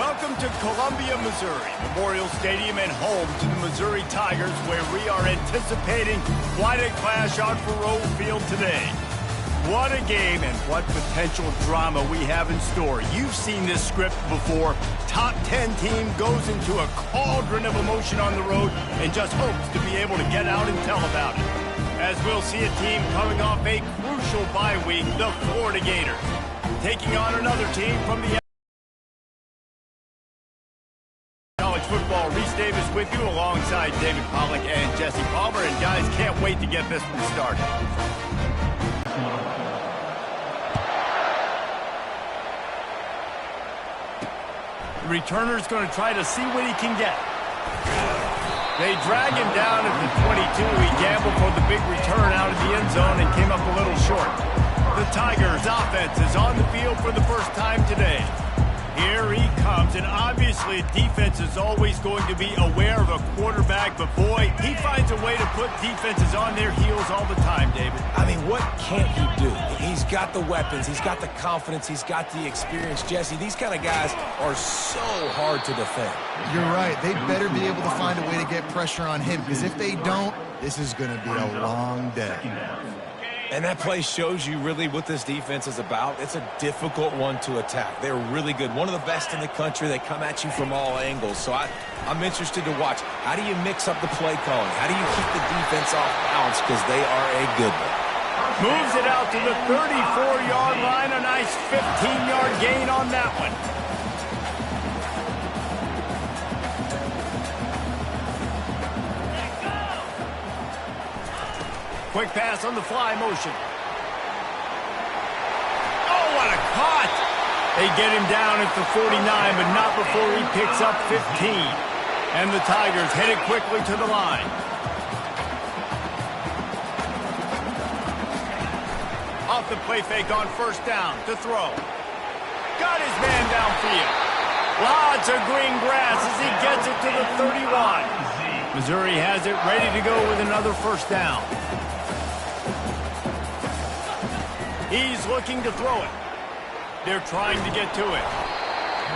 Welcome to Columbia, Missouri, Memorial Stadium and home to the Missouri Tigers, where we are anticipating quite a clash on Faroe Field today. What a game and what potential drama we have in store. You've seen this script before. Top 10 team goes into a cauldron of emotion on the road and just hopes to be able to get out and tell about it. As we'll see a team coming off a crucial bye week, the Florida Gators, taking on another team from the college football. Reese Davis with you alongside David Pollack and Jesse Palmer. And guys, can't wait to get this one started. The returner's going to try to see what he can get. They drag him down at the 22. He gambled for the big return out of the end zone and came up a little short. The Tigers' offense is on the field for the first time today. Here he comes, and obviously defense is always going to be aware of a quarterback, but boy, he finds a way to put defenses on their heels all the time, David. I mean, what can't he do? He's got the weapons, he's got the confidence, he's got the experience. Jesse, these kind of guys are so hard to defend. You're right. They better be able to find a way to get pressure on him, because if they don't, this is going to be a long day. And that play shows you really what this defense is about. It's a difficult one to attack. They're really good. One of the best in the country. They come at you from all angles. So I'm interested to watch. How do you mix up the play calling? How do you keep the defense off balance? Because they are a good one. Moves it out to the 34-yard line. A nice 15-yard gain on that one. Quick pass on the fly motion. Oh, what a caught! They get him down at the 49, but not before he picks up 15. And the Tigers headed quickly to the line. Off the play fake on first down to throw. Got his man downfield. Lots of green grass as he gets it to the 31. Missouri has it ready to go with another first down. He's looking to throw it. They're trying to get to it.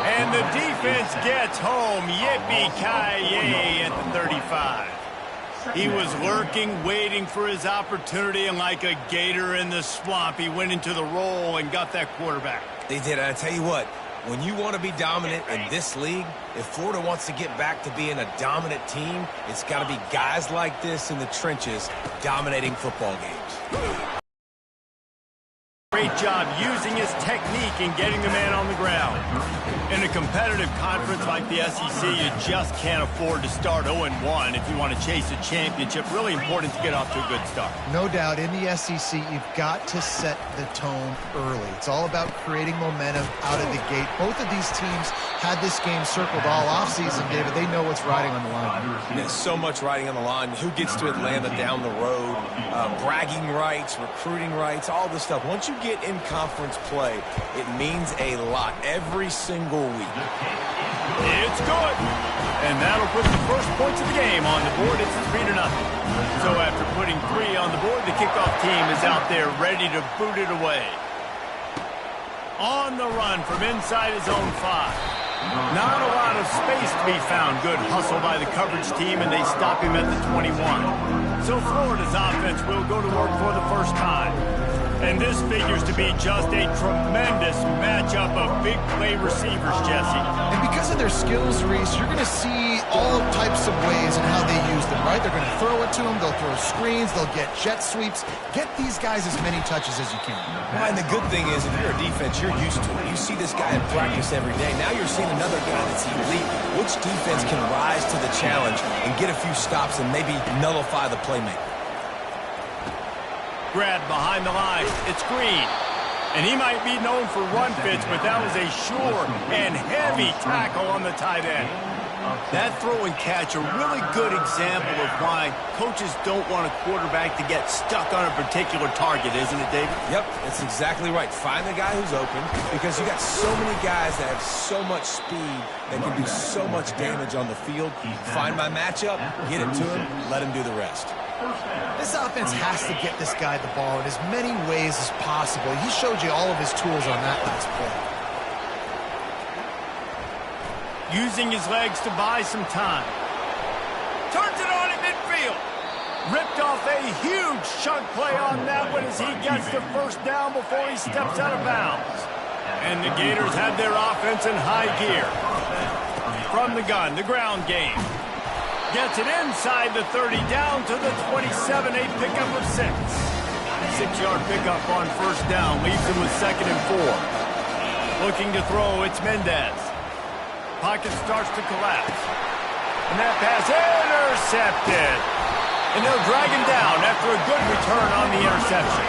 And the defense gets home. Yippee-ki-yay at the 35. He was lurking, waiting for his opportunity, and like a gator in the swamp, he went into the roll and got that quarterback. They did. I tell you what, when you want to be dominant in this league, if Florida wants to get back to being a dominant team, it's got to be guys like this in the trenches dominating football games. Great job using his technique and getting the man on the ground. In a competitive conference like the SEC, you just can't afford to start 0-1 if you want to chase a championship. Really important to get off to a good start. No doubt, in the SEC, you've got to set the tone early. It's all about creating momentum out of the gate. Both of these teams had this game circled all offseason, David. They know what's riding on the line. There's so much riding on the line. Who gets to Atlanta down the road? Bragging rights, recruiting rights, all this stuff. Once you get in conference play, it means a lot every single week. It's good. And that'll put the first points of the game on the board. It's 3-0. So after putting 3 on the board, the kickoff team is out there ready to boot it away. On the run from inside his own 5. Not a lot of space to be found. Good hustle by the coverage team, and they stop him at the 21. So Florida's offense will go to work for the first time. And this figures to be just a tremendous matchup of big play receivers, Jesse. And because of their skills, Reese, you're going to see all types of ways in how they use them, right? They're going to throw it to them. They'll throw screens. They'll get jet sweeps. Get these guys as many touches as you can. Well, and the good thing is, if you're a defense, you're used to it. You see this guy in practice every day. Now you're seeing another guy that's elite. Which defense can rise to the challenge and get a few stops and maybe nullify the playmaker? Grabbed behind the line. It's Green. And he might be known for run fits, but that was a sure and heavy tackle on the tight end. That throw and catch, a really good example of why coaches don't want a quarterback to get stuck on a particular target, isn't it, David? Yep, that's exactly right. Find the guy who's open, because you got so many guys that have so much speed that can do so much damage on the field. Find my matchup, get it to him, let him do the rest. This offense has to get this guy the ball in as many ways as possible. He showed you all of his tools on that last play. using his legs to buy some time. Turns it on in midfield. Ripped off a huge chunk play on that one as he gets the first down before he steps out of bounds. And the Gators have their offense in high gear. From the gun, the ground game. Gets it inside the 30, down to the 27, a pickup of 6. 6-yard pickup on first down, leaves him with 2nd and 4. Looking to throw, it's Mendez. Pocket starts to collapse. And that pass intercepted. And they'll drag him down after a good return on the interception.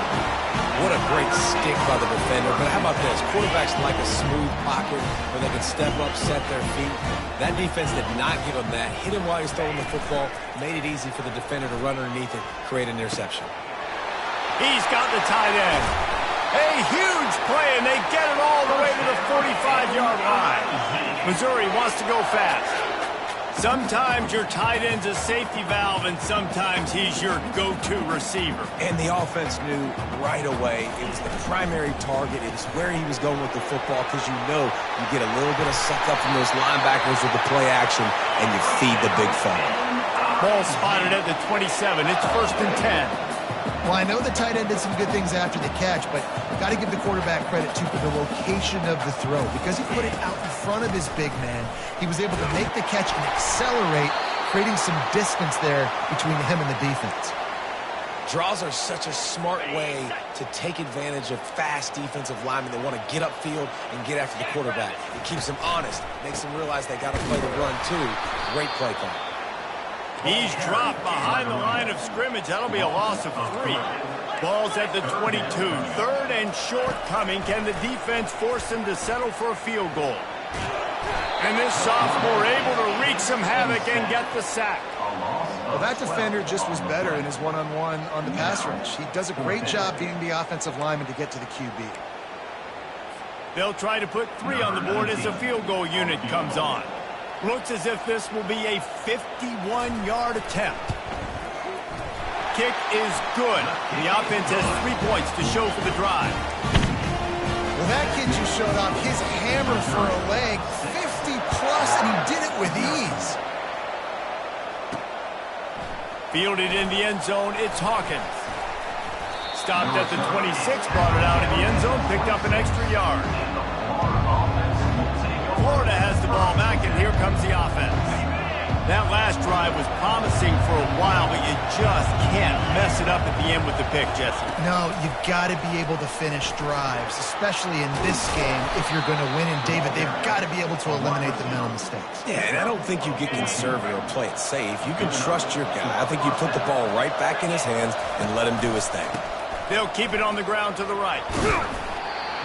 What a great stick by the defender. But how about this? Quarterbacks like a smooth pocket where they can step up, set their feet. That defense did not give him that. Hit him while he's throwing the football. Made it easy for the defender to run underneath it, create an interception. He's got the tight end. A huge play, and they get it all the way to the 45-yard line. Missouri wants to go fast. Sometimes your tight end's a safety valve, and sometimes he's your go-to receiver. And the offense knew right away it was the primary target. It was where he was going with the football because you know you get a little bit of suck up from those linebackers with the play action, and you feed the big fella. Ball spotted at the 27. It's 1st and 10. Well, I know the tight end did some good things after the catch, but got to give the quarterback credit, too, for the location of the throw. Because he put it out in front of his big man, he was able to make the catch and accelerate, creating some distance there between him and the defense. Draws are such a smart way to take advantage of fast defensive linemen that want to get upfield and get after the quarterback. It keeps them honest, makes them realize they got to play the run, too. Great play call. He's dropped behind the line of scrimmage. That'll be a loss of 3. Ball's at the 22. 3rd and short coming. Can the defense force him to settle for a field goal? And this sophomore able to wreak some havoc and get the sack. Well, that defender just was better in his one-on-one on the pass rush. He does a great job being the offensive lineman to get to the QB. They'll try to put 3 on the board as the field goal unit comes on. Looks as if this will be a 51-yard attempt. Kick is good. The offense has 3 points to show for the drive. Well, that kid just showed off his hammer for a leg, 50-plus, and he did it with ease. Fielded in the end zone, it's Hawkins. Stopped at the 26, brought it out of the end zone, picked up an extra yard. Florida has the ball back, and here comes the offense. That last drive was promising for a while, but you just can't mess it up at the end with the pick, Jesse. No, you've got to be able to finish drives, especially in this game if you're going to win. And, David, they've got to be able to eliminate the mental mistakes. Yeah, and I don't think you get conservative or play it safe. You can trust your guy. I think you put the ball right back in his hands and let him do his thing. They'll keep it on the ground to the right.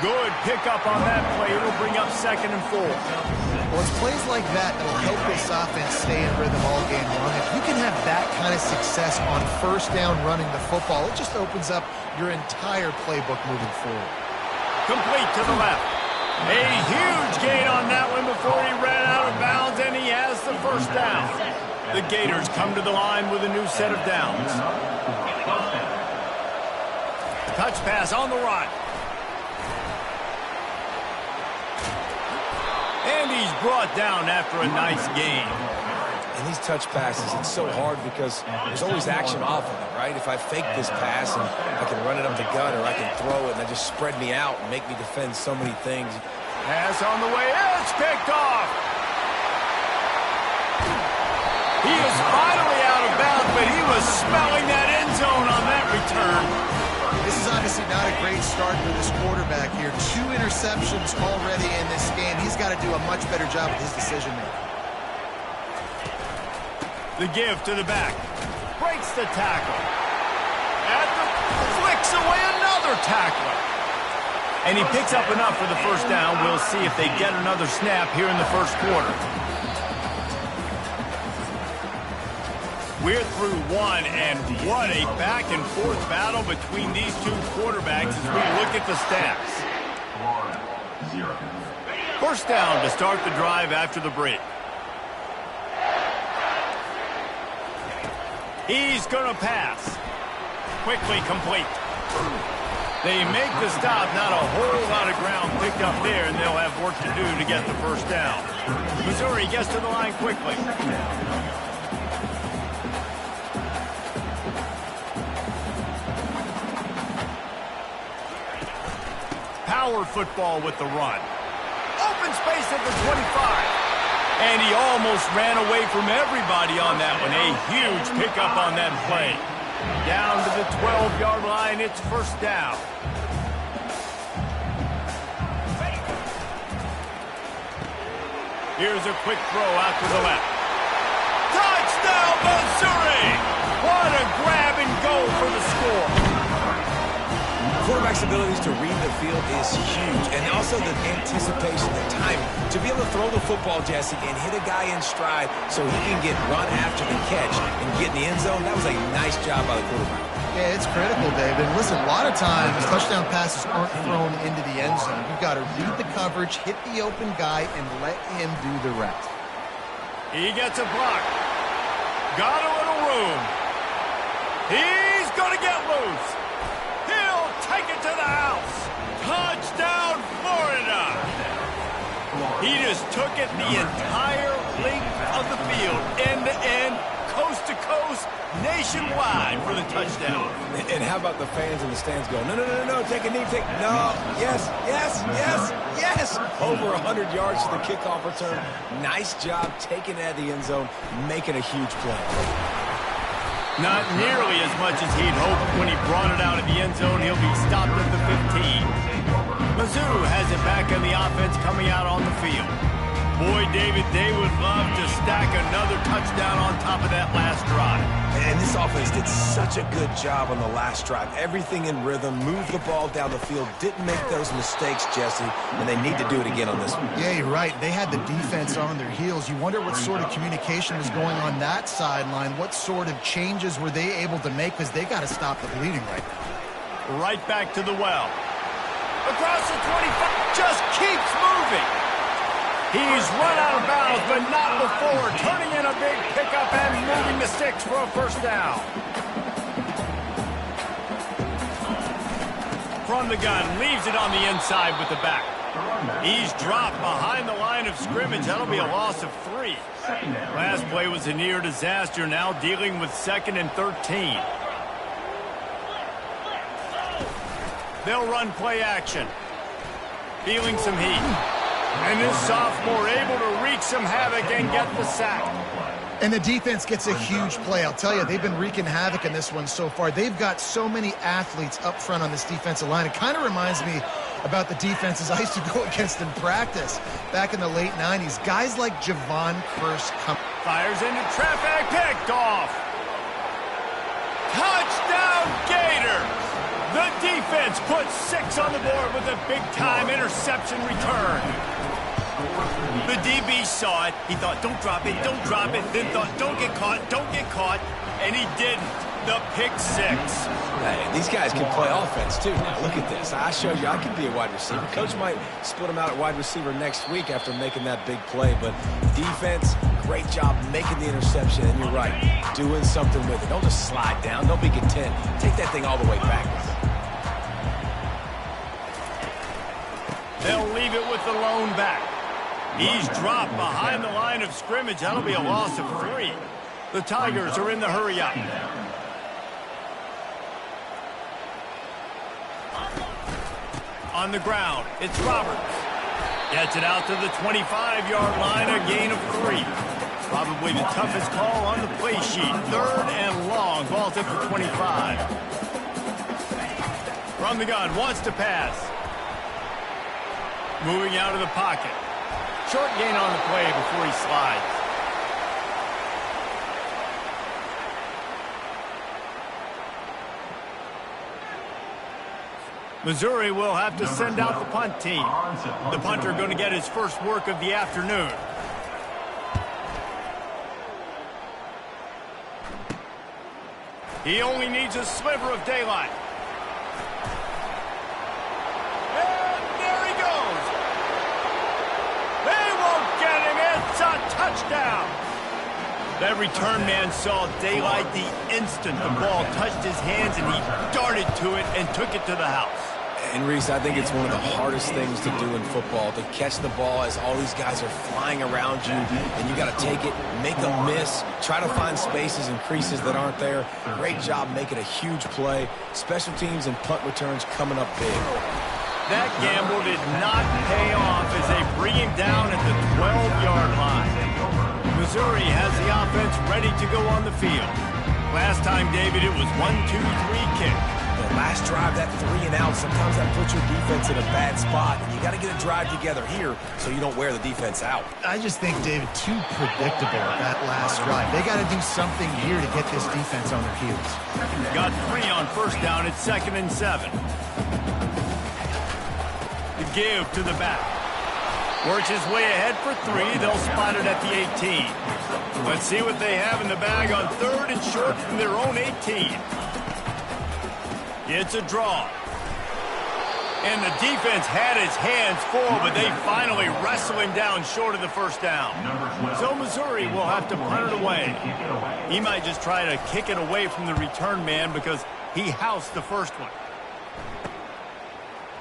Good pickup on that play. It'll bring up 2nd and 4. Well, it's plays like that that'll help this offense stay in rhythm all game long. If you can have that kind of success on first down running the football, it just opens up your entire playbook moving forward. Complete to the left. A huge gain on that one before he ran out of bounds, and he has the first down. The Gators come to the line with a new set of downs. Touch pass on the right. And he's brought down after a nice gain. And these touch passes, it's so hard because there's always action off of it, right? If I fake this pass and I can run it up the gut or I can throw it and they just spread me out and make me defend so many things. Pass on the way. It's picked off. He is finally out of bounds, but he was smelling that end zone on that return. This is obviously not a great start for this quarterback here. 2 interceptions already in this game. He's got to do a much better job with his decision-making. The give to the back. Breaks the tackle. Flicks away another tackler. And he picks up enough for the first down. We'll see if they get another snap here in the first quarter. We're through 1, and what a back-and-forth battle between these 2 quarterbacks as we look at the stats. First down to start the drive after the break. He's going to pass. Quickly complete. They make the stop, not a whole lot of ground picked up there, and they'll have work to do to get the first down. Missouri gets to the line quickly. Power football with the run. Open space at the 25. And he almost ran away from everybody on that one. A huge pickup on that play. Down to the 12-yard line, it's first down. Here's a quick throw out to the left. Touchdown, Missouri! What a grab and go for the score. Quarterback's abilities to read the field is huge, and also the anticipation, the timing. To be able to throw the football, Jesse, and hit a guy in stride so he can get run after the catch and get in the end zone, that was a nice job by the quarterback. Yeah, it's critical, David. Listen, a lot of times touchdown passes aren't thrown into the end zone. You've got to read the coverage, hit the open guy, and let him do the rest. He gets a block. Got a little room. He's going to get loose. He'll take it to the house. Touchdown, Florida. He just took it the entire length of the field, end to end, coast to coast, nationwide for the touchdown. And how about the fans in the stands going, no, no, no, no, take a knee, no, yes, yes, yes, yes. Over 100 yards to the kickoff return. Nice job taking it out of the end zone, making a huge play. Not nearly as much as he'd hoped when he brought it out of the end zone. He'll be stopped at the 15. Mizzou has it back in the offense coming out on the field. Boy, David, they would love to stack another touchdown on top of that last drive. And this offense did such a good job on the last drive. Everything in rhythm, moved the ball down the field, didn't make those mistakes, Jesse, and they need to do it again on this one. Yeah, you're right. They had the defense on their heels. You wonder what sort of communication was going on that sideline. What sort of changes were they able to make, because they got to stop the bleeding right now. Right back to the well. Across the 25, just keeps moving. He's run out of bounds, but not before turning in a big pickup and moving the sticks for a first down. From the gun, leaves it on the inside with the back. He's dropped behind the line of scrimmage. That'll be a loss of 3. Last play was a near disaster, now dealing with 2nd and 13. They'll run play action. Feeling some heat. And this sophomore able to wreak some havoc and get the sack. And the defense gets a huge play. I'll tell you, they've been wreaking havoc in this one so far. They've got so many athletes up front on this defensive line. It kind of reminds me about the defenses I used to go against in practice back in the late 90s. Guys like Javon Curse come. Fires into traffic, picked off. Touchdown, Gators! The defense puts 6 on the board with a big-time interception return. The DB saw it. He thought, don't drop it, don't drop it. Then thought, don't get caught. And he didn't. The pick 6. Hey, these guys can play offense, too. Now, look at this. I showed you I can be a wide receiver. Coach might split him out at wide receiver next week after making that big play. But defense, great job making the interception. And you're right, doing something with it. Don't just slide down. Don't be content. Take that thing all the way back. They'll leave it with the lone back. He's dropped behind the line of scrimmage. That'll be a loss of 3. The Tigers are in the hurry-up. On the ground, it's Roberts. Gets it out to the 25-yard line, a gain of 3. Probably the toughest call on the play sheet. 3rd and long, ball's at the 25. From the gun, wants to pass. Moving out of the pocket. Short gain on the play before he slides. Missouri will have to send out the punt team. The punter going to get his first work of the afternoon. He only needs a sliver of daylight. Touchdown! That return man saw daylight the instant the ball touched his hands, and he darted to it and took it to the house. And Reese, I think it's one of the hardest things to do in football, to catch the ball as all these guys are flying around you, and you got to take it, make them miss, try to find spaces and creases that aren't there. Great job making a huge play. Special teams and punt returns coming up big. That gamble did not pay off as they bring him down at the 12-yard line. Missouri has the offense ready to go on the field. Last time, David, it was 1-2-3 kick. The last drive, that 3 and out, sometimes that puts your defense in a bad spot. And you got to get a drive together here so you don't wear the defense out. I just think, David, too predictable that last drive. They got to do something here to get this defense on their heels. Got 3 on first down at 2nd and 7. The give to the back. Works his way ahead for 3. They'll spot it at the 18. Let's see what they have in the bag on 3rd and short from their own 18. It's a draw. And the defense had his hands full, but they finally wrestle him down short of the first down. So Missouri will have to punt it away. He might just try to kick it away from the return man because he housed the first one.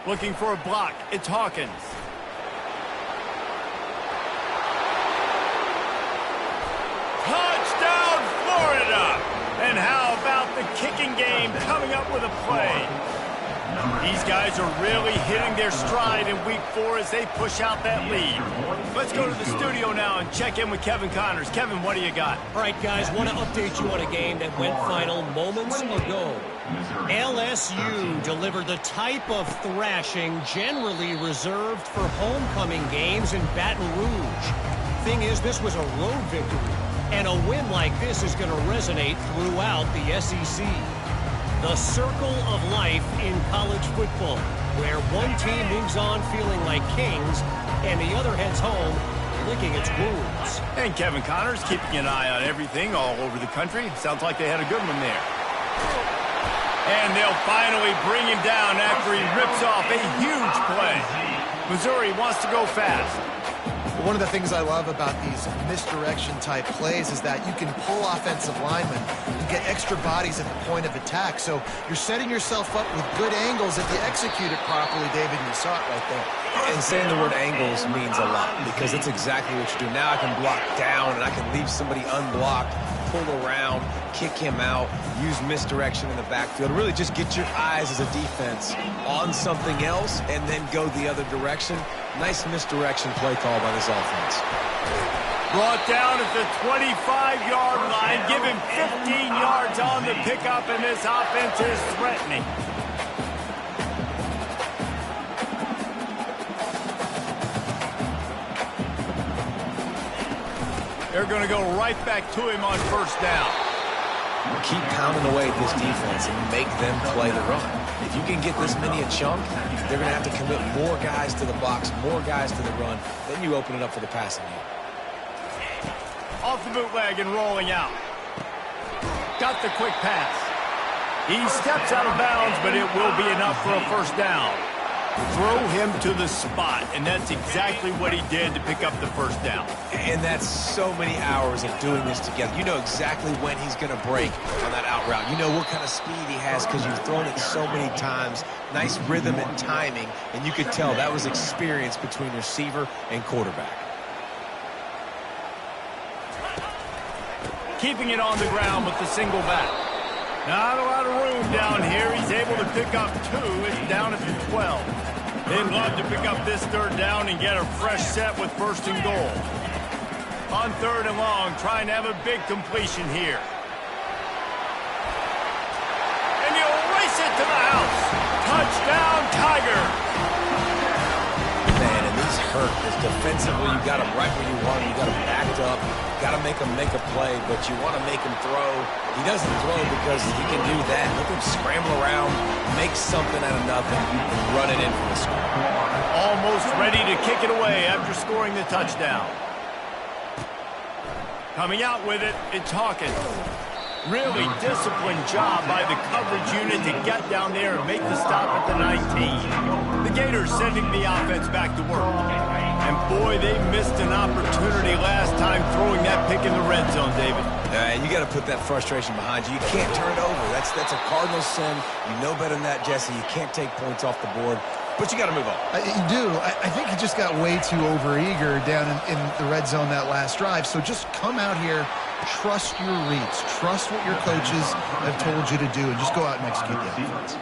Looking for a block. It's Hawkins. Touchdown, Florida! And how about the kicking game coming up with a play? These guys are really hitting their stride in week 4 as they push out that lead. Let's go to the studio now and check in with Kevin Connors. Kevin, what do you got? All right, guys, want to update you on a game that went final moments ago. LSU delivered the type of thrashing generally reserved for homecoming games in Baton Rouge. Thing is, this was a road victory. And a win like this is going to resonate throughout the SEC. The circle of life in college football, where one team moves on feeling like kings, and the other heads home licking its wounds. And Kevin Connors keeping an eye on everything all over the country. Sounds like they had a good one there. And they'll finally bring him down after he rips off a huge play. Missouri wants to go fast. One of the things I love about these misdirection-type plays is that you can pull offensive linemen and get extra bodies at the point of attack. So you're setting yourself up with good angles if you execute it properly, David, and you saw it right there. And saying the word angles means a lot because it's exactly what you do. Now I can block down and I can leave somebody unblocked, pull around, kick him out, use misdirection in the backfield. Really just get your eyes as a defense on something else and then go the other direction. Nice misdirection play call by this offense. Brought down at the 25-yard line. Give him 15 yards on the pickup, and this offense is threatening. They're going to go right back to him on first down. Keep pounding away at this defense and make them play the run. If you can get this many a chunk, they're going to have to commit more guys to the box, more guys to the run. Then you open it up for the passing game. Off the bootleg and rolling out. Got the quick pass. He steps out of bounds, but it will be enough for a first down. Throw him to the spot, and that's exactly what he did to pick up the first down. And that's so many hours of doing this together. You know exactly when he's going to break on that out route. You know what kind of speed he has because you've thrown it so many times. Nice rhythm and timing, and you could tell that was experience between receiver and quarterback. Keeping it on the ground with the single back. Not a lot of room down here. He's able to pick up 2. It's down at the 12. They'd love to pick up this third down and get a fresh set with first and goal. On 3rd and long, trying to have a big completion here. And you'll race it to the house. Touchdown, Tiger. Man, and these hurt because defensively you got him right where you want him. You got him backed up. Got to make him make a play, but you want to make him throw. He doesn't throw because he can do that. Look him scramble around, make something out of nothing, and run it in for the score. Almost ready to kick it away after scoring the touchdown. Coming out with it, it's Hawkins. Really disciplined job by the coverage unit to get down there and make the stop at the 19. The Gators sending the offense back to work. And boy, they missed an opportunity last time throwing that pick in the red zone, David. And you got to put that frustration behind you. You can't turn it over. That's a Cardinal sin. You know better than that, Jesse. You can't take points off the board. But you got to move on. You do. I think he just got way too overeager down in the red zone that last drive. So just come out here, trust your reads, trust what your coaches have told you to do, and just go out and execute the offense.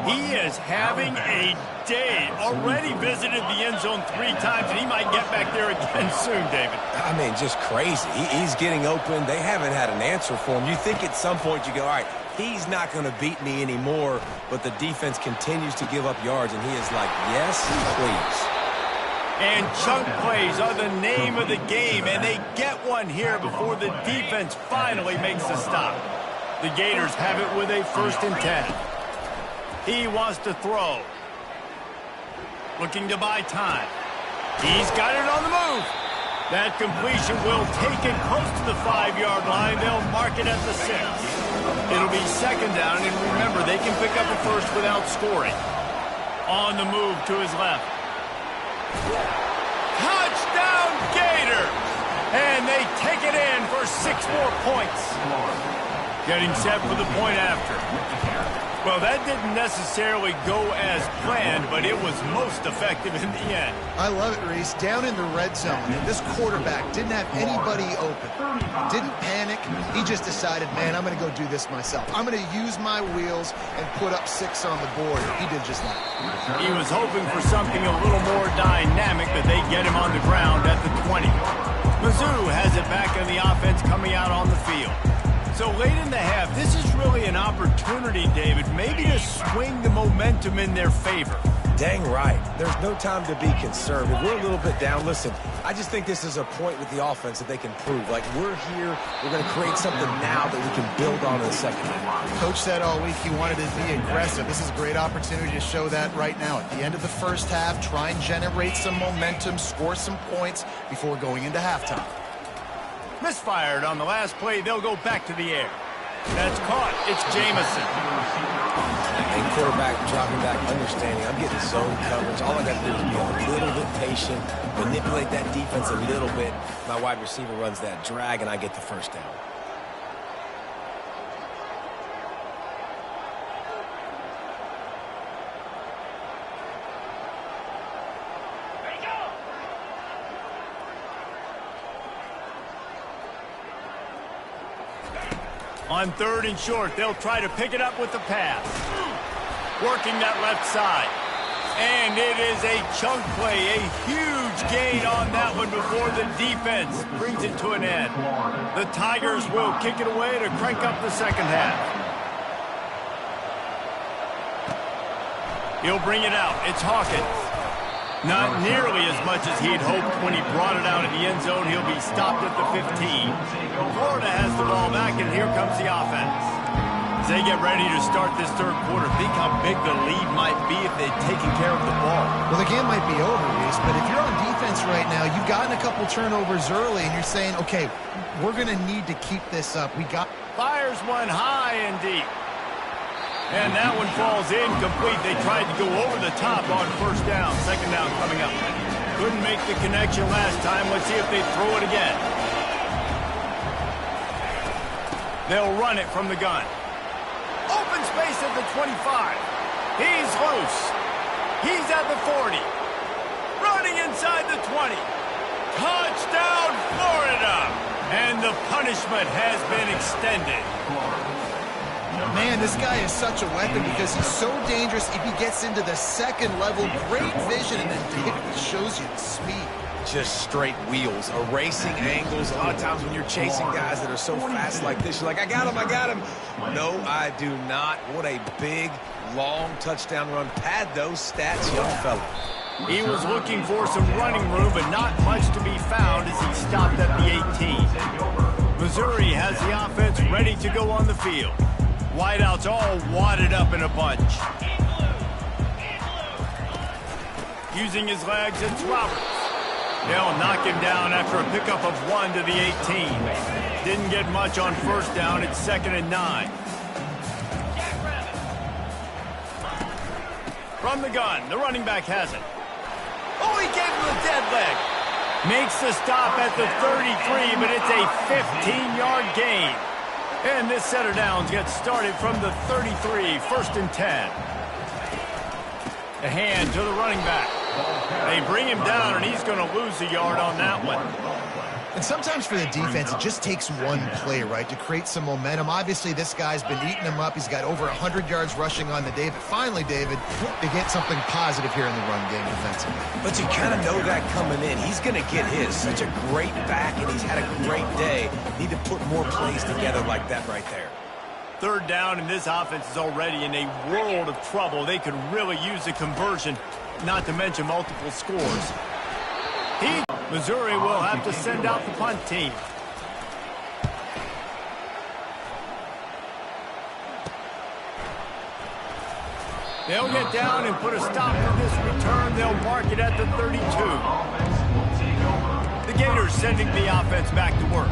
He is having a day. Already visited the end zone 3 times, and he might get back there again soon, David. I mean, just crazy. He's getting open. They haven't had an answer for him. You think at some point you go, all right, he's not going to beat me anymore, but the defense continues to give up yards, and he is like, yes, please. And chunk plays are the name of the game, and they get one here before the defense finally makes a stop. The Gators have it with a 1st and 10. He wants to throw. Looking to buy time. He's got it on the move. That completion will take it close to the 5-yard line. They'll mark it at the 6. It'll be 2nd down, and remember, they can pick up a first without scoring. On the move to his left. Touchdown, Gators! And they take it in for 6 more points. Getting set for the point after. Well, that didn't necessarily go as planned, but it was most effective in the end. I love it, Reese. Down in the red zone, and this quarterback didn't have anybody open. Didn't panic. He just decided, man, I'm going to go do this myself. I'm going to use my wheels and put up 6 on the board. He did just that. He was hoping for something a little more dynamic, but they get him on the ground at the 20. Mizzou has it back on the offense coming out on the field. So late in the half, this is really an opportunity, David, maybe to swing the momentum in their favor. Dang right. There's no time to be conservative. We're a little bit down. Listen, I just think this is a point with the offense that they can prove. Like, we're here. We're going to create something now that we can build on in the second half. Coach said all week he wanted to be aggressive. This is a great opportunity to show that right now. At the end of the first half, try and generate some momentum, score some points before going into halftime. Misfired on the last play. They'll go back to the air. That's caught. It's Jamison. And quarterback dropping back, understanding. I'm getting zone coverage. All I got to do is be a little bit patient, manipulate that defense a little bit. My wide receiver runs that drag, and I get the 1st down. On 3rd and short, they'll try to pick it up with the pass. Working that left side. And it is a chunk play, a huge gain on that one before the defense brings it to an end. The Tigers will kick it away to crank up the second half. He'll bring it out. It's Hawkins. Not nearly as much as he had hoped when he brought it out in the end zone. He'll be stopped at the 15. Florida has the ball back, and here comes the offense. As they get ready to start this 3rd quarter, think how big the lead might be if they'd taken care of the ball. Well, the game might be over, Reese, but if you're on defense right now, you've gotten a couple turnovers early, and you're saying, okay, we're going to need to keep this up. Fires one high and deep. And that one falls incomplete. They tried to go over the top on 1st down. 2nd down coming up. Couldn't make the connection last time. Let's see if they throw it again. They'll run it from the gun. Open space at the 25. He's loose. He's at the 40. Running inside the 20. Touchdown, Florida! And the punishment has been extended. Man, this guy is such a weapon because he's so dangerous. If he gets into the 2nd level, great vision, and then David shows you the speed. Just straight wheels, erasing angles. A lot of times when you're chasing guys that are so fast like this, you're like, I got him. No, I do not. What a big, long touchdown run. Pad those stats, young fella. He was looking for some running room, but not much to be found as he stopped at the 18. Missouri has the offense ready to go on the field. Wideouts all wadded up in a bunch. Using his legs, it's Roberts. They'll knock him down after a pickup of 1 to the 18. Didn't get much on 1st down. It's 2nd and 9. From the gun, the running back has it. Oh, he gave him the dead leg. Makes the stop at the 33, but it's a 15-yard gain. And this set of downs gets started from the 33, 1st and 10. The hand to the running back. They bring him down, and he's going to lose a yard on that one. And sometimes for the defense, it just takes one play, right, to create some momentum. Obviously, this guy's been eating them up. He's got over 100 yards rushing on the day. But finally, David, they get something positive here in the run game defensively. But you kind of know that coming in. He's going to get his. Such a great back, and he's had a great day. Need to put more plays together like that right there. 3rd down, and this offense is already in a world of trouble. They could really use a conversion, not to mention multiple scores. Missouri will have to send out the punt team. They'll get down and put a stop to this return. They'll mark it at the 32. The Gators sending the offense back to work.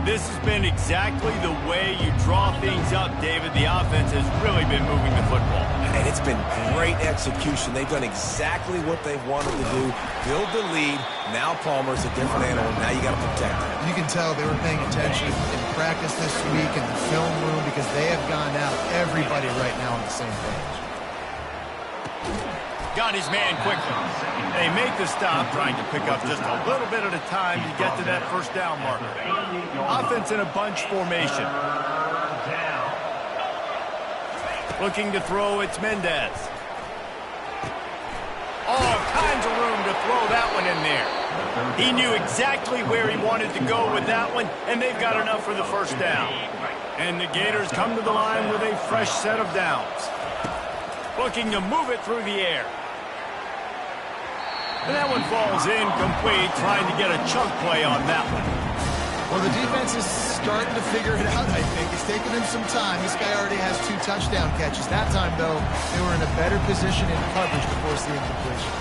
This has been exactly the way you draw things up, David. The offense has really been moving the football. And it's been great execution. They've done exactly what they've wanted to do. Build the lead. Now Palmer's a different animal. Now you got to protect him. You can tell they were paying attention in practice this week in the film room because they have gone out, everybody right now on the same page. Got his man quickly. They make the stop, trying to pick up just a little bit at a time to get to that 1st down marker. Offense in a bunch formation. Looking to throw, it's Mendez. All kinds of room to throw that one in there. He knew exactly where he wanted to go with that one, and they've got enough for the 1st down. And the Gators come to the line with a fresh set of downs. Looking to move it through the air. And that one falls incomplete, trying to get a chunk play on that one. Well, the defense is starting to figure it out, I think. It's taking them some time. This guy already has 2 touchdown catches. That time, though, they were in a better position in coverage to force the incompletion.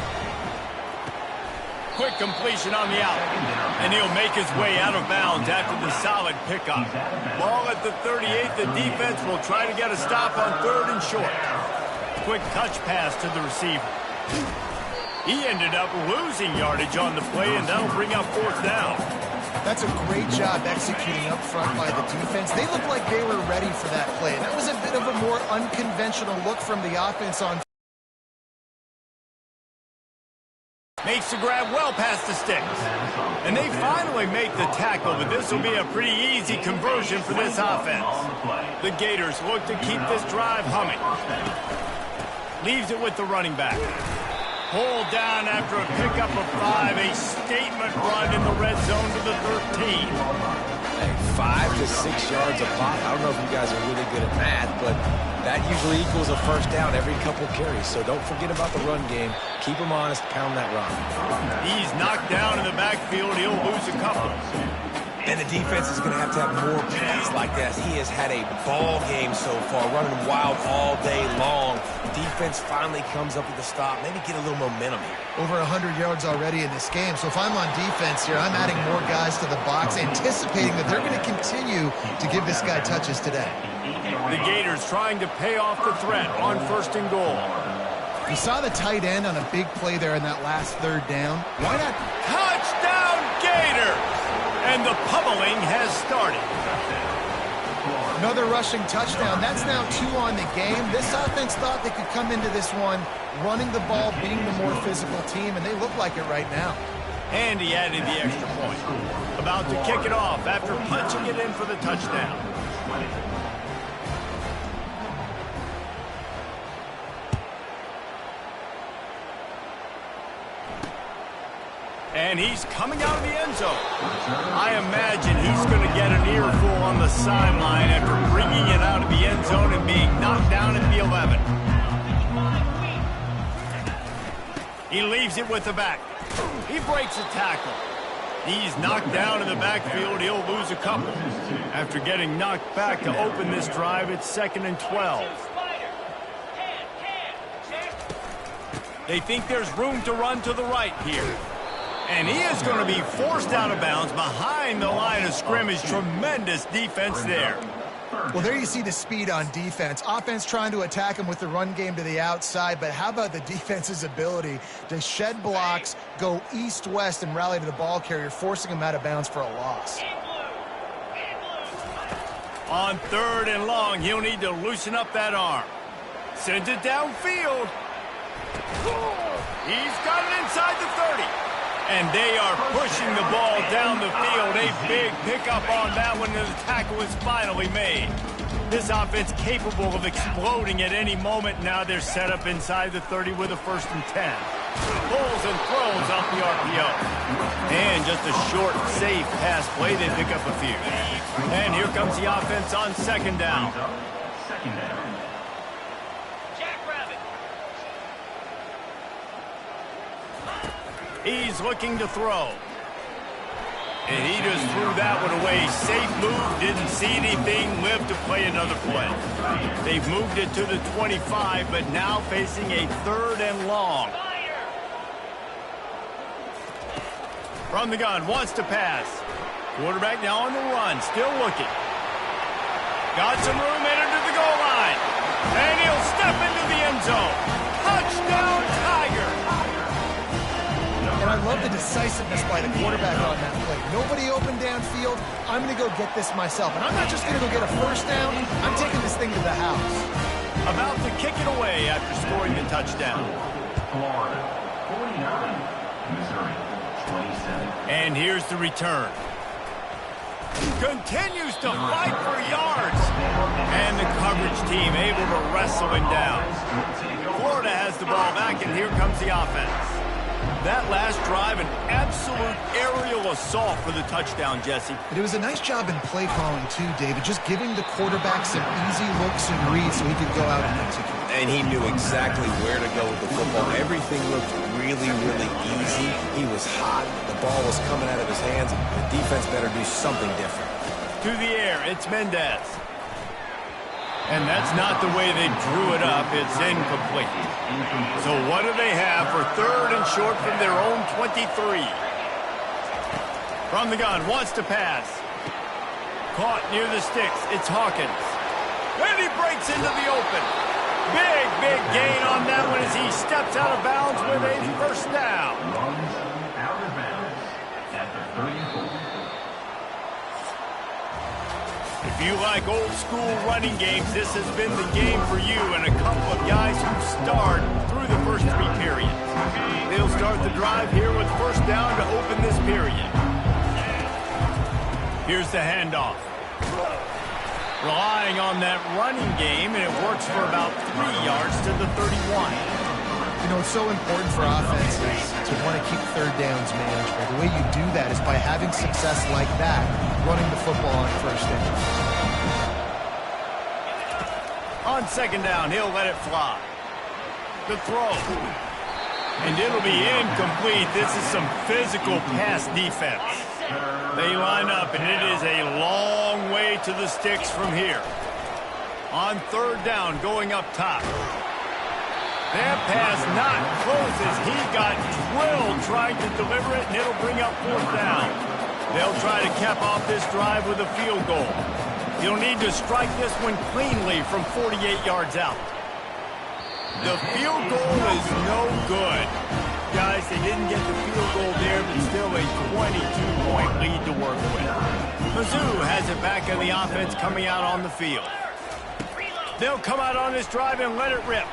Quick completion on the out. And he'll make his way out of bounds after the solid pickup. Ball at the 38. The defense will try to get a stop on 3rd and short. Quick touch pass to the receiver. He ended up losing yardage on the play, and that'll bring up 4th down. That's a great job executing up front by the defense. They looked like they were ready for that play. That was a bit of a more unconventional look from the offense on. Makes the grab well past the sticks. And they finally make the tackle, but this will be a pretty easy conversion for this offense. The Gators look to keep this drive humming. Leaves it with the running back. Pulled down after a pickup of 5. A statement run in the red zone to the 13. Hey, 5 to 6 yards a pop. I don't know if you guys are really good at math, but that usually equals a 1st down every couple carries. So don't forget about the run game. Keep them honest. Pound that rock. He's knocked down in the backfield. He'll lose a couple. And the defense is going to have more plays like that. He has had a ball game so far, running wild all day long. Defense finally comes up with a stop. Maybe get a little momentum here. Over 100 yards already in this game. So if I'm on defense here, I'm adding more guys to the box, anticipating that they're going to continue to give this guy touches today. The Gators trying to pay off the threat on 1st and goal. You saw the tight end on a big play there in that last 3rd down. Why not? Touchdown, Gators! And the pummeling has started. Another rushing touchdown. That's now 2 on the game. This offense thought they could come into this one running the ball, being the more physical team, and they look like it right now. And he added the extra point. About to kick it off after punching it in for the touchdown. And he's coming out of the end zone. I imagine he's going to get an earful on the sideline after bringing it out of the end zone and being knocked down at the 11. He leaves it with the back. He breaks a tackle. He's knocked down in the backfield. He'll lose a couple. After getting knocked back to open this drive, it's 2nd and 12. They think there's room to run to the right here. And he is going to be forced out of bounds behind the line of scrimmage. Tremendous defense there. Well, there you see the speed on defense. Offense trying to attack him with the run game to the outside, but how about the defense's ability to shed blocks, go east-west, and rally to the ball carrier, forcing him out of bounds for a loss. On 3rd and long, he'll need to loosen up that arm. Sends it downfield. He's got it inside the 30. And they are pushing the ball down the field. A big pickup on that one, and the tackle is finally made. This offense capable of exploding at any moment. Now they're set up inside the 30 with a 1st and 10. Pulls and throws off the RPO. And just a short, safe pass play. They pick up a few. And here comes the offense on 2nd down. He's looking to throw. And he just threw that one away. Safe move, didn't see anything, lived to play another play. They've moved it to the 25, but now facing a 3rd and long. From the gun, wants to pass. Quarterback now on the run, still looking. Got some room, entered to the goal line. And he'll step into the end zone. Touchdown, Tiger! And I love the decisiveness by the quarterback on that play. Nobody open downfield. I'm going to go get this myself. And I'm not just going to go get a 1st down. I'm taking this thing to the house. About to kick it away after scoring the touchdown. Florida, 49, Missouri, 27. And here's the return. Continues to fight for yards. And the coverage team able to wrestle him down. Florida has the ball back, and here comes the offense. That last drive, an absolute aerial assault for the touchdown, Jesse. But it was a nice job in play calling, too, David, just giving the quarterback some easy looks and reads so he could go out and execute. And he knew exactly where to go with the football. Everything looked really, really easy. He was hot. The ball was coming out of his hands. The defense better do something different. To the air, it's Mendez. And that's not the way they drew it up. It's incomplete. So what do they have for 3rd and short from their own 23? From the gun, wants to pass. Caught near the sticks. It's Hawkins. And he breaks into the open. Big, big gain on that one as he steps out of bounds with a 1st down. Runs out of bounds at the 34. If you like old school running games, this has been the game for you and a couple of guys who starred through the first 3 periods. They'll start the drive here with 1st down to open this period. Here's the handoff. Relying on that running game, and it works for about 3 yards to the 31. You know, it's so important for offenses to want to keep 3rd downs manageable. The way you do that is by having success like that, running the football on 1st down. On 2nd down, he'll let it fly. The throw. And it'll be incomplete. This is some physical pass defense. They line up, and it is a long way to the sticks from here. On 3rd down, going up top. That pass not close as he got drilled trying to deliver it, and it'll bring up 4th down. They'll try to cap off this drive with a field goal. He'll need to strike this one cleanly from 48 yards out. The field goal is no good. Guys, they didn't get the field goal there, but still a 22-point lead to work with. Mizzou has it back in the offense coming out on the field. They'll come out on this drive and let it rip.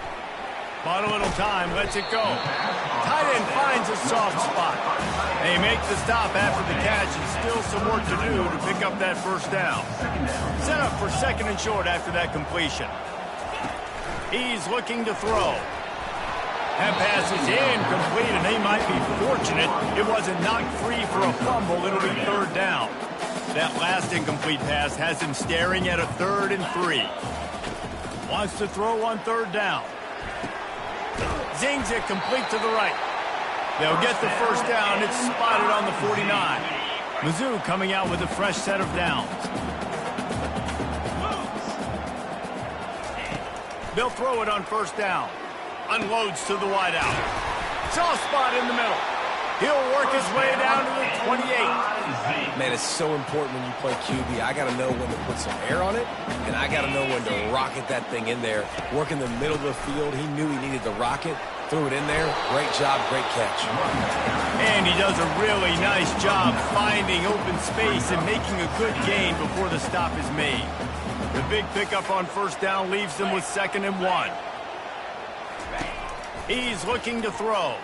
Bought a little time, lets it go. Tight end finds a soft spot. They make the stop after the catch, and still some work to do to pick up that 1st down. Set up for 2nd and short after that completion. He's looking to throw. That pass is incomplete, and they might be fortunate it wasn't knocked free for a fumble. It'll be 3rd down. That last incomplete pass has him staring at a 3rd and 3. Wants to throw on 3rd down. Zings it complete to the right. They'll get the 1st down. It's spotted on the 49. Mizzou coming out with a fresh set of downs. They'll throw it on 1st down. Unloads to the wideout. Soft spot in the middle. He'll work his way down to the 28. Man, it's so important when you play QB. I got to know when to put some air on it, and I got to know when to rocket that thing in there. Work in the middle of the field. He knew he needed the rocket. Threw it in there. Great job, great catch. And he does a really nice job finding open space and making a good gain before the stop is made. The big pickup on first down leaves them with 2nd and 1. He's looking to throw.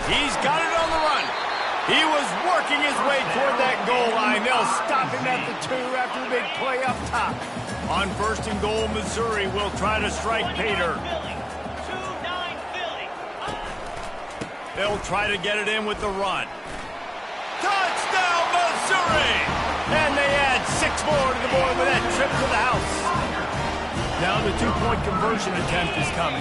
He's got it on the run. He was working his way toward that goal line. They'll stop him at the 2 after the big play up top. On 1st and goal, Missouri will try to strike Pater. They'll try to get it in with the run. Touchdown, Missouri! And they add 6 more to the board with that trip to the house. Now the 2-point conversion attempt is coming.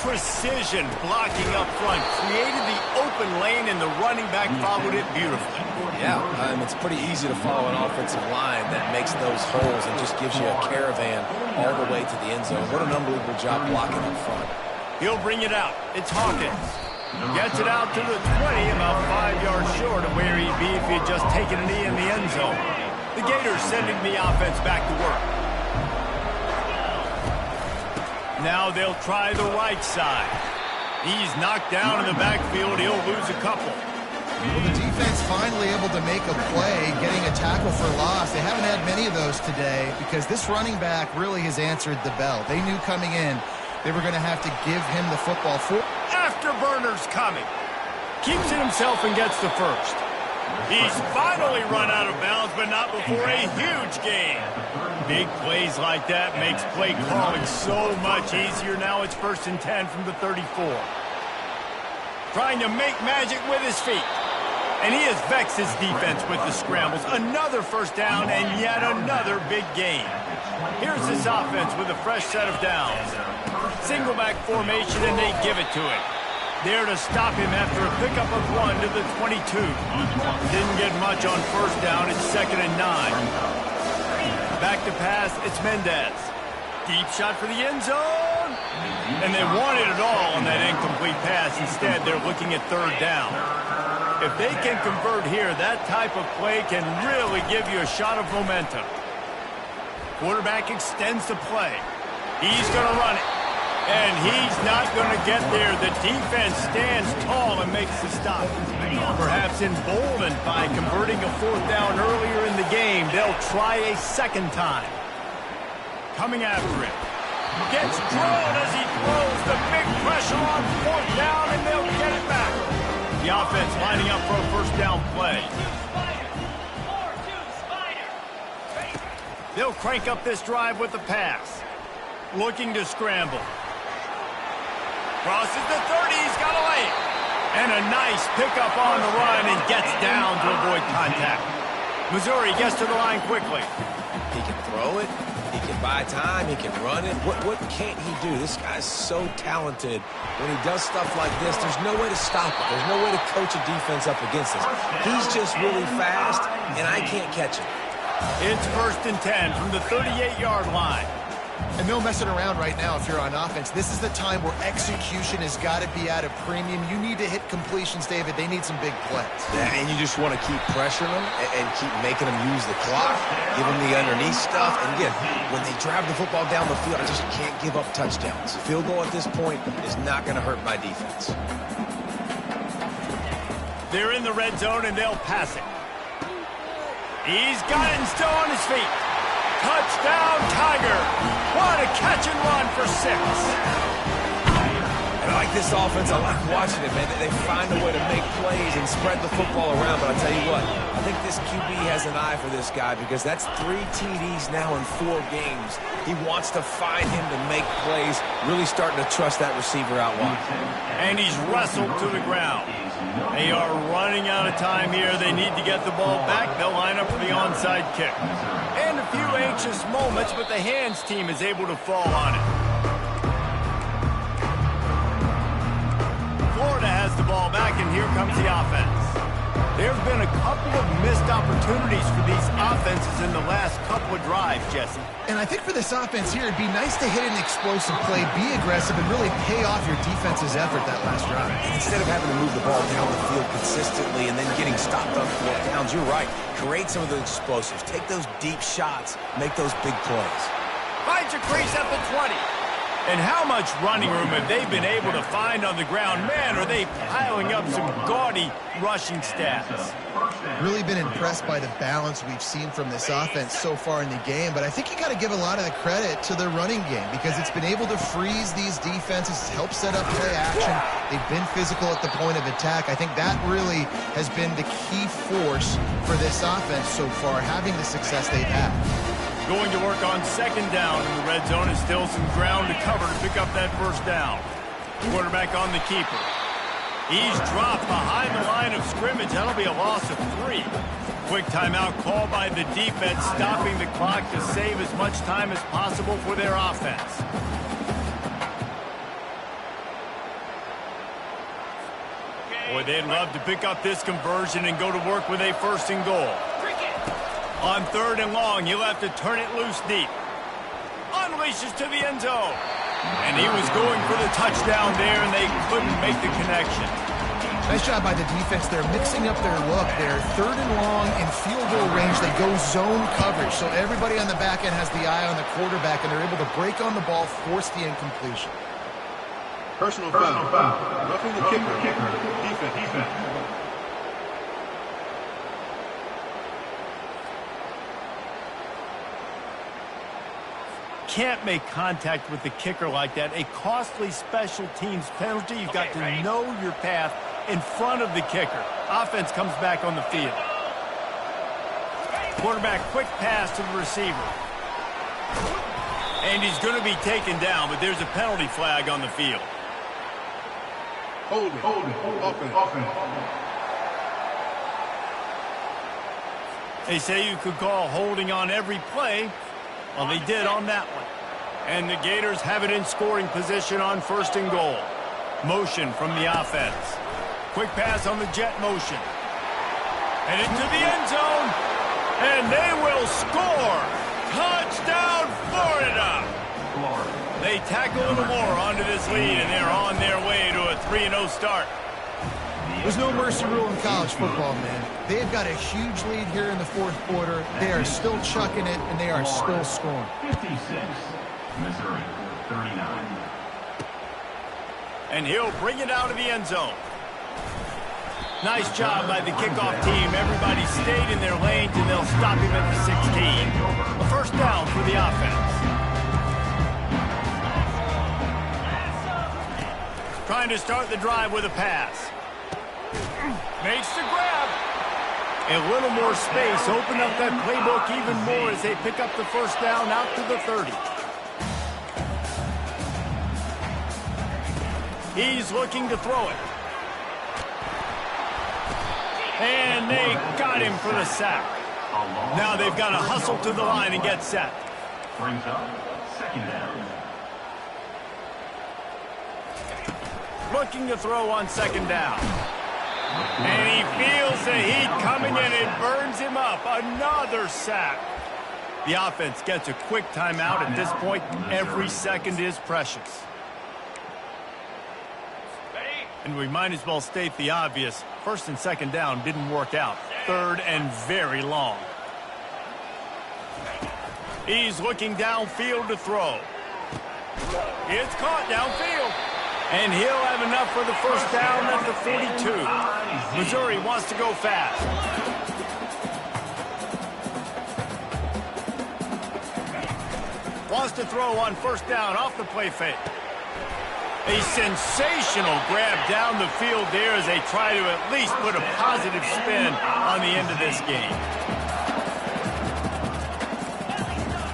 Precision blocking up front, created the open lane, and the running back followed it beautifully. Yeah, it's pretty easy to follow an offensive line that makes those holes and just gives you a caravan all the way to the end zone. What an unbelievable job blocking up front. He'll bring it out. It's Hawkins. Gets it out to the 20, about 5 yards short of where he'd be if he had just taken a knee in the end zone. The Gators sending the offense back to work. Now they'll try the right side. He's knocked down in the backfield. He'll lose a couple. Well, the defense finally able to make a play, getting a tackle for loss. They haven't had many of those today because this running back really has answered the bell. They knew coming in they were going to have to give him the football. Afterburner's coming. Keeps it himself and gets the first. He's finally run out of bounds, but not before a huge gain. Big plays like that makes play calling so much easier. Now it's 1st and 10 from the 34. Trying to make magic with his feet. And he has vexed his defense with the scrambles. Another first down and yet another big gain. Here's this offense with a fresh set of downs. Single back formation, and they give it to him. There to stop him after a pickup of 1 to the 22. Didn't get much on first down. It's 2nd and 9. Back to pass. It's Mendez. Deep shot for the end zone. And they wanted it all on that incomplete pass. Instead, they're looking at 3rd down. If they can convert here, that type of play can really give you a shot of momentum. Quarterback extends the play. He's going to run it. And he's not going to get there. The defense stands tall and makes the stop. Perhaps emboldened by converting a 4th down earlier in the game, they'll try a 2nd time. Coming after it. Gets drawn as he throws. The big pressure on 4th down, and they'll get it back. The offense lining up for a first down play. They'll crank up this drive with the pass. Looking to scramble. Crosses the 30, he's got to lay it. And a nice pickup on the run and gets down to avoid contact. Missouri gets to the line quickly. He can throw it. He can buy time. He can run it. What can't he do? This guy's so talented. When he does stuff like this, there's no way to stop it. There's no way to coach a defense up against this. He's just really fast, and I can't catch him. It's 1st and 10 from the 38-yard line. And no messing around right now if you're on offense. This is the time where execution has got to be at a premium. You need to hit completions, David. They need some big plays. Yeah, and you just want to keep pressuring them and keep making them use the clock, give them the underneath stuff. And again, when they drive the football down the field, I just can't give up touchdowns. Field goal at this point is not going to hurt my defense. They're in the red zone, and they'll pass it. He's got it and still on his feet. Touchdown, Tiger. What a catch and run for 6. And I like this offense. I like watching it, man. They find a way to make plays and spread the football around. But I tell you what, I think this QB has an eye for this guy because that's 3 TDs now in 4 games. He wants to find him to make plays, really starting to trust that receiver out wide. And he's wrestled to the ground. They are running out of time here. They need to get the ball back. They'll line up for the onside kick. And a few anxious moments, but the hands team is able to fall on it. Florida has the ball back, and here comes the offense. There's been a couple of missed opportunities for these offenses in the last couple of drives, Jesse. And I think for this offense here, it'd be nice to hit an explosive play, be aggressive, and really pay off your defense's effort that last drive. Instead of having to move the ball down the field consistently and then getting stopped on 4th downs, you're right. Create some of those explosives. Take those deep shots. Make those big plays. Finds a crease at the 20. And how much running room have they been able to find on the ground? Man, are they piling up some gaudy rushing stats. Really been impressed by the balance we've seen from this offense so far in the game, but I think you got to give a lot of the credit to the running game because it's been able to freeze these defenses, help set up play action. They've been physical at the point of attack. I think that really has been the key force for this offense so far, having the success they've had. Going to work on 2nd down in the red zone. Is still some ground to cover to pick up that 1st down. Quarterback on the keeper. He's dropped behind the line of scrimmage. That'll be a loss of 3. Quick timeout call by the defense, stopping the clock to save as much time as possible for their offense. Boy, they'd love to pick up this conversion and go to work with a 1st and goal. On 3rd and long, you'll have to turn it loose deep. Unleashes to the end zone. And he was going for the touchdown there, and they couldn't make the connection. Nice job by the defense. They're mixing up their look. They're 3rd and long in field goal range. They go zone coverage. So everybody on the back end has the eye on the quarterback, and they're able to break on the ball, force the incompletion. Personal foul. Roughing the kicker. Defense. Can't make contact with the kicker like that. A costly special teams penalty. You've got to know your path in front of the kicker. Offense comes back on the field. Quarterback, quick pass to the receiver. And he's going to be taken down, but there's a penalty flag on the field. Hold it. Offense. They say you could call holding on every play. Well, they did on that one. And the Gators have it in scoring position on 1st and goal. Motion from the offense. Quick pass on the jet motion. And into the end zone. And they will score. Touchdown, Florida. They tack a little more onto this lead, and they're on their way to a 3-0 start. There's no mercy rule in college football, man. They've got a huge lead here in the 4th quarter. They are still chucking it, and they are still scoring. 56, Missouri, 39. And he'll bring it out of the end zone. Nice job by the kickoff team. Everybody stayed in their lanes, and they'll stop him at the 16. A 1st down for the offense. Trying to start the drive with a pass. Makes the grab. A little more space. Open up that playbook even more as they pick up the 1st down out to the 30. He's looking to throw it. And they got him for the sack. Now they've got to hustle to the line and get set. Brings up 2nd down. Looking to throw on 2nd down. And he feels the heat coming in. It burns him up. Another sack. The offense gets a quick timeout at this point. Every second is precious. And we might as well state the obvious. 1st and 2nd down didn't work out. 3rd and very long. He's looking downfield to throw. It's caught downfield. And he'll have enough for the 1st down at the 42. Missouri wants to go fast. Wants to throw on 1st down off the play fake. A sensational grab down the field there as they try to at least put a positive spin on the end of this game.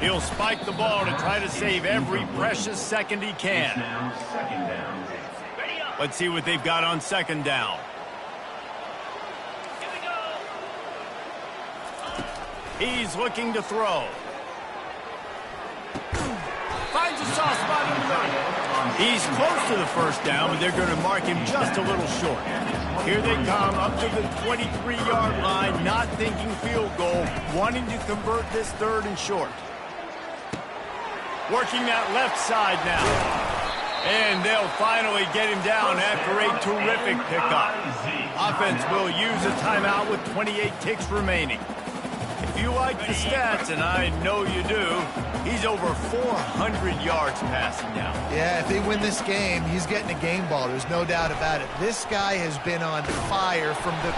He'll spike the ball to try to save every precious second he can. Now 2nd down. Let's see what they've got on 2nd down. He's looking to throw. Finds a soft spot in the middle. He's close to the first down, but they're going to mark him just a little short. Here they come up to the 23-yard line, not thinking field goal, wanting to convert this 3rd and short. Working that left side now. And they'll finally get him down after a terrific pickup. Offense will use a timeout with 28 ticks remaining. If you like the stats, and I know you do, he's over 400 yards passing now. Yeah, if they win this game, he's getting a game ball. There's no doubt about it. This guy has been on fire from the...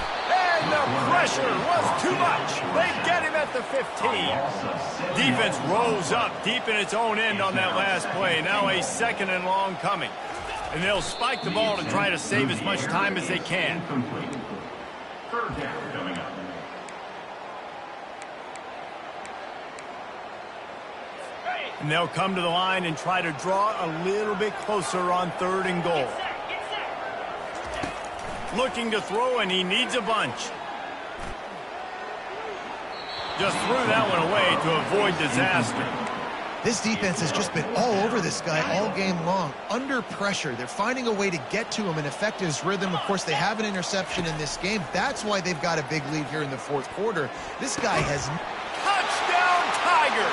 And the pressure was too much. They get him at the 15. Defense rolls up deep in its own end on that last play. Now a 2nd and long coming. And they'll spike the ball to try to save as much time as they can. 3rd down coming up. And they'll come to the line and try to draw a little bit closer on 3rd and goal. Looking to throw, and he needs a bunch. Just threw that one away to avoid disaster. This defense has just been all over this guy all game long. Under pressure, they're finding a way to get to him and affect his rhythm. Of course, they have an interception in this game. That's why they've got a big lead here in the 4th quarter. This guy has... Touchdown, Tigers!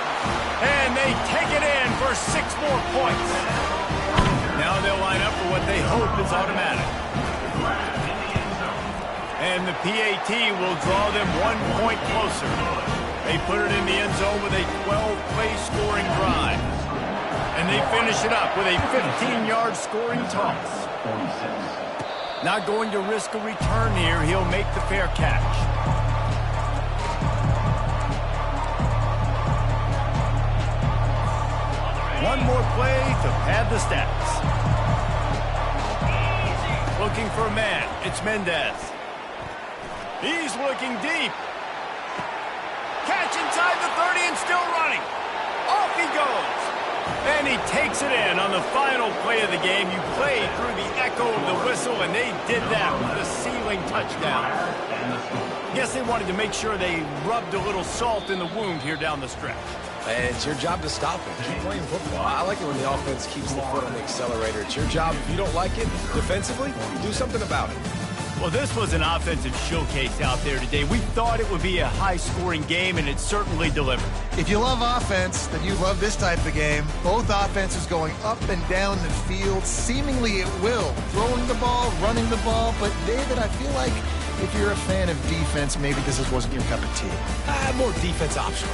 And they take it in for 6 more points. Now they'll line up for what they hope is automatic. And the PAT will draw them 1 point closer. They put it in the end zone with a 12-play scoring drive. And they finish it up with a 15-yard scoring toss. Not going to risk a return here. He'll make the fair catch. One more play to pad the stats. Looking for a man. It's Mendez. He's looking deep. Catch inside the 30 and still running. Off he goes. And he takes it in on the final play of the game. You played through the echo of the whistle, and they did that with a ceiling touchdown. Guess they wanted to make sure they rubbed a little salt in the wound here down the stretch. And it's your job to stop it. Keep playing football. I like it when the offense keeps the foot on the accelerator. It's your job. If you don't like it defensively, do something about it. Well, this was an offensive showcase out there today. We thought it would be a high-scoring game, and it certainly delivered. If you love offense, then you love this type of game. Both offenses going up and down the field, seemingly at will. Throwing the ball, running the ball. But, David, I feel like if you're a fan of defense, maybe this wasn't your cup of tea. More defense optional.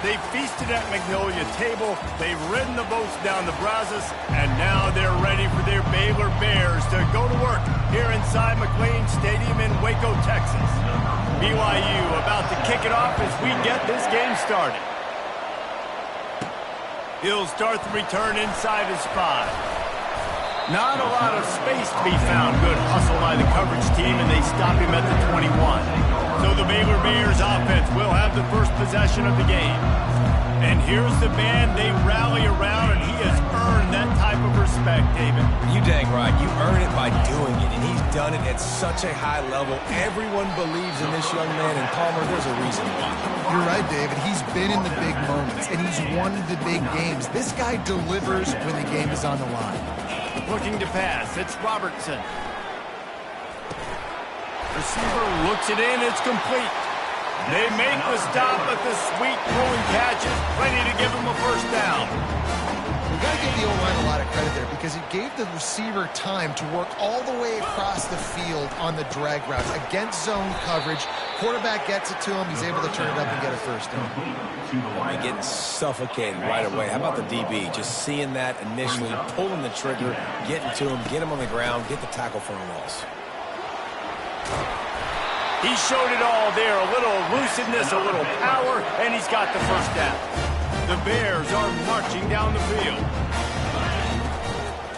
They've feasted at Magnolia Table, they've ridden the boats down the Brazos, and now they're ready for their Baylor Bears to go to work here inside McLean Stadium in Waco, Texas. BYU about to kick it off as we get this game started. He'll start the return inside his 5. Not a lot of space to be found. Good hustle by the coverage team, and they stop him at the 21. So the Baylor Bears offense will have the first possession of the game. And here's the man they rally around, and he has earned that type of respect, David. You dang right. You earn it by doing it, and he's done it at such a high level. Everyone believes in this young man, and Palmer, there's a reason why. You're right, David. He's been in the big moments, and he's won the big games. This guy delivers when the game is on the line. Looking to pass. It's Robertson. Receiver looks it in. It's complete. They make the stop, but the sweet throwing catch is plenty to give him a first down. We've got to give the O-line a lot of credit there because it gave the receiver time to work all the way across the field on the drag routes against zone coverage. Quarterback gets it to him. He's able to turn it up and get a first down. And getting suffocated right away. How about the DB? Just seeing that initially, pulling the trigger, getting to him, get him on the ground, get the tackle for a loss. He showed it all there. A little elusiveness, a little power, and he's got the first down. The Bears are marching down the field.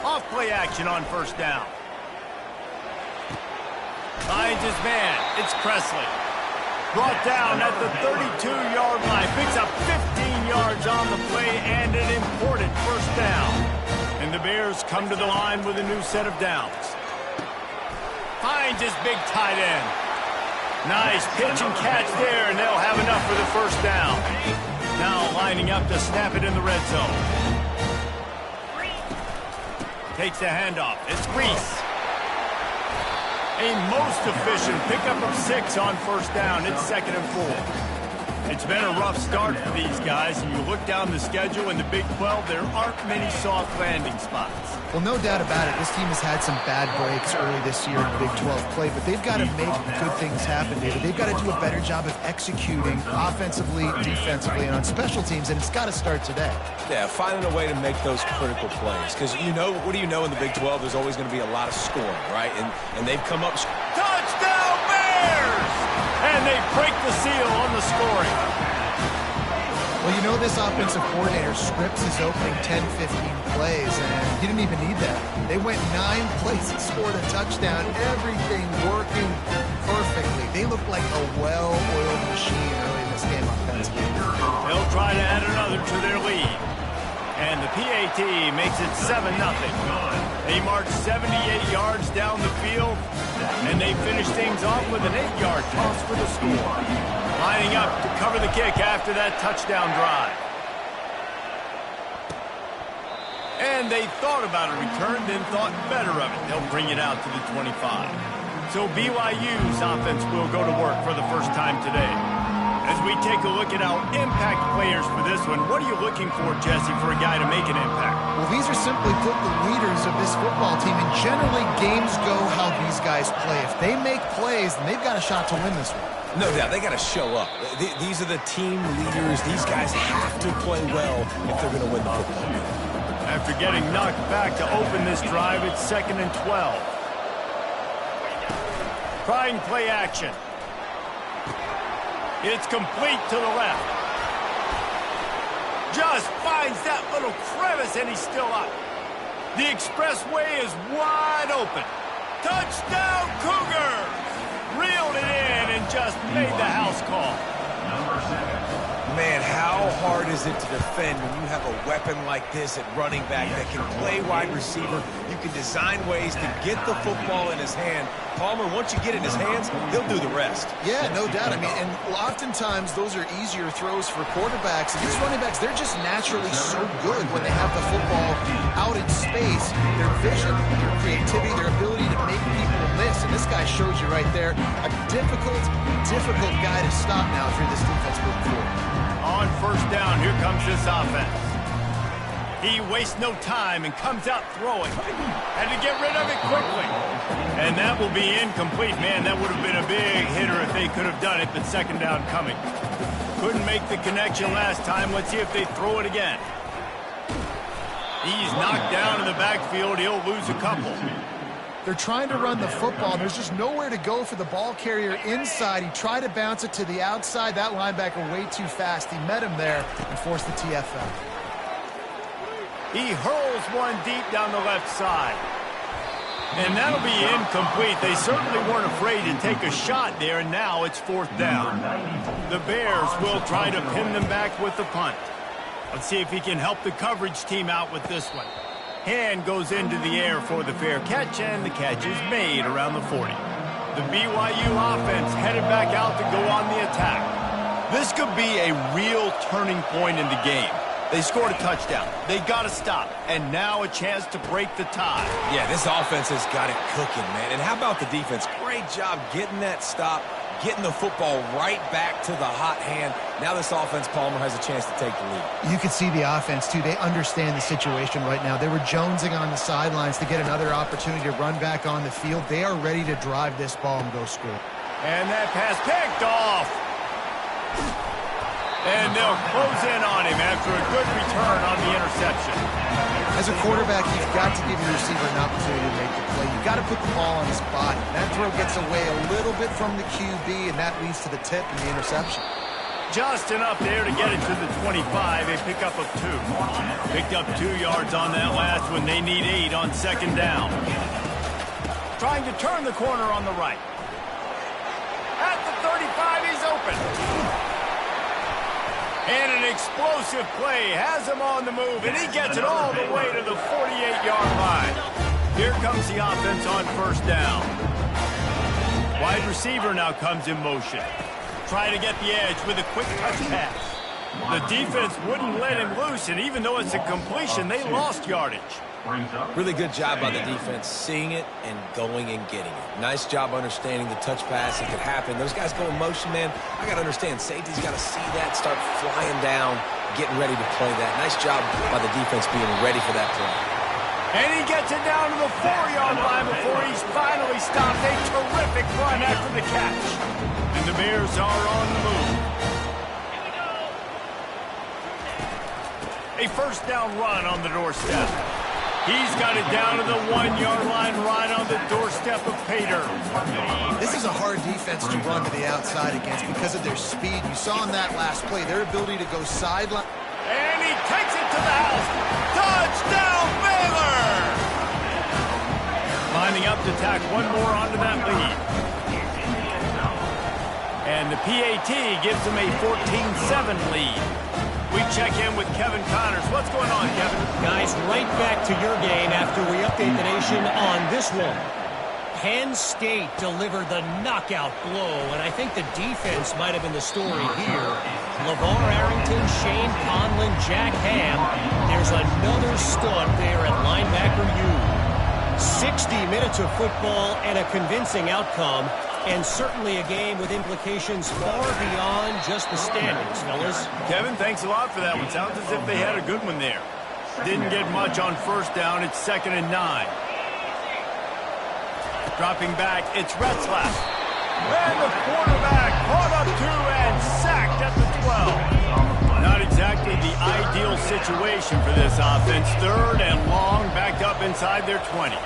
Off play action on first down. Finds his man. It's Presley. Brought down at the 32-yard line. Picks up 15 yards on the play and an important first down. And the Bears come to the line with a new set of downs. Finds his big tight end. Nice pitch and catch there, and they'll have enough for the first down. Now lining up to snap it in the red zone. Takes the handoff. It's Reese. A most efficient pickup of 6 on first down. It's 2nd and 4. It's been a rough start for these guys, and you look down the schedule in the Big 12, there aren't many soft landing spots. Well, no doubt about it. This team has had some bad breaks early this year in Big 12 play, but they've got to make good things happen, David. They've got to do a better job of executing offensively, defensively, and on special teams, and it's got to start today. Yeah, finding a way to make those critical plays. Because, you know, what do you know in the Big 12? There's always going to be a lot of scoring, right? And they've come up. Touchdown, Bears! And they break the seal on the scoring. Well, you know this offensive coordinator scripts his opening 10, 15 plays, and he didn't even need that. They went 9 plays and scored a touchdown, everything working perfectly. They look like a well-oiled machine early in this game offensively. They'll try to add another to their lead. And the PAT makes it 7-0. They march 78 yards down the field, and they finish things off with an 8-yard toss for the score. Lining up to cover the kick after that touchdown drive. And they thought about a return, then thought better of it. They'll bring it out to the 25. So BYU's offense will go to work for the first time today. As we take a look at our impact players for this one, what are you looking for, Jesse, for a guy to make an impact? Well, these are simply put the leaders of this football team, and generally games go how these guys play. If they make plays, then they've got a shot to win this one. No doubt, they got to show up. These are the team leaders. These guys have to play well if they're going to win the football game. After getting knocked back to open this drive, it's 2nd and 12. Trying play action. It's complete to the left. Just finds that little crevice, and he's still up. The expressway is wide open. Touchdown, Cougars! Reeled it in and just made the house call. Man, how hard is it to defend when you have a weapon like this at running back that can play wide receiver? You can design ways to get the football in his hand. Palmer, once you get it in his hands, he'll do the rest. Yeah, no doubt. I mean, and oftentimes those are easier throws for quarterbacks. And these running backs, they're just naturally so good when they have the football out in space. Their vision, their creativity, their ability to make people miss. And this guy shows you right there, a difficult guy to stop now if you're this defense moving forward. On first down, here comes this offense. He wastes no time and comes out throwing. Had to get rid of it quickly. And that will be incomplete. Man, that would have been a big hitter if they could have done it, but 2nd down coming. Couldn't make the connection last time. Let's see if they throw it again. He's knocked down in the backfield. He'll lose a couple. They're trying to run the football, and there's just nowhere to go for the ball carrier inside. He tried to bounce it to the outside. That linebacker way too fast. He met him there and forced the TFL. He hurls one deep down the left side. And that'll be incomplete. They certainly weren't afraid to take a shot there, and now it's 4th down. The Bears will try to pin them back with the punt. Let's see if he can help the coverage team out with this one. Hand goes into the air for the fair catch, and the catch is made around the 40. The BYU offense headed back out to go on the attack. This could be a real turning point in the game. They scored a touchdown. They got to stop. And now a chance to break the tie. Yeah, this offense has got it cooking, man. And how about the defense? Great job getting that stop, getting the football right back to the hot hand. Now this offense, Palmer, has a chance to take the lead. You can see the offense, too. They understand the situation right now. They were jonesing on the sidelines to get another opportunity to run back on the field. They are ready to drive this ball and go score. And that pass picked off. And they'll close in on him after a good return on the interception. As a quarterback, you've got to give your receiver an opportunity to make the play. You've got to put the ball on his body. That throw gets away a little bit from the QB, and that leads to the tip and the interception. Just enough there to get it to the 25. A pickup of 2. Picked up 2 yards on that last one. They need 8 on 2nd down. Trying to turn the corner on the right. At the 35, he's open. And an explosive play has him on the move, and he gets it all the way to the 48-yard line. Here comes the offense on 1st down. Wide receiver now comes in motion. Trying to get the edge with a quick touch pass. The defense wouldn't let him loose, and even though it's a completion, they lost yardage. Really good job by the defense, seeing it and going and getting it. Nice job understanding the touch pass. It could happen. Those guys go in motion, man. I got to understand, safety's got to see that, start flying down, getting ready to play that. Nice job by the defense being ready for that play. And he gets it down to the 4-yard line before he's finally stopped. A terrific run after the catch. And the Bears are on the move. A 1st down run on the doorstep. He's got it down to the 1-yard line right on the doorstep of Pater. This is a hard defense to run to the outside against because of their speed. You saw in that last play their ability to go sideline. And he takes it to the house. Touchdown, Baylor! Lining up to tack one more onto that lead. And the PAT gives them a 14-7 lead. We check in with Kevin Connors. What's going on, Kevin? Guys, right back to your game after we update the nation on this one. Penn State delivered the knockout blow, and I think the defense might have been the story here. LeVar Arrington, Shane Conlon, Jack Ham. There's another stud there at linebacker U. 60 minutes of football and a convincing outcome, and certainly a game with implications far beyond just the standings, fellas. Kevin, thanks a lot for that one. Sounds as if they had a good one there. Didn't get much on 1st down. It's 2nd and 9. Dropping back, it's Retzlaff. And the quarterback caught up to and sacked at the 12. Not exactly the ideal situation for this offense. 3rd and long, backed up inside their 20.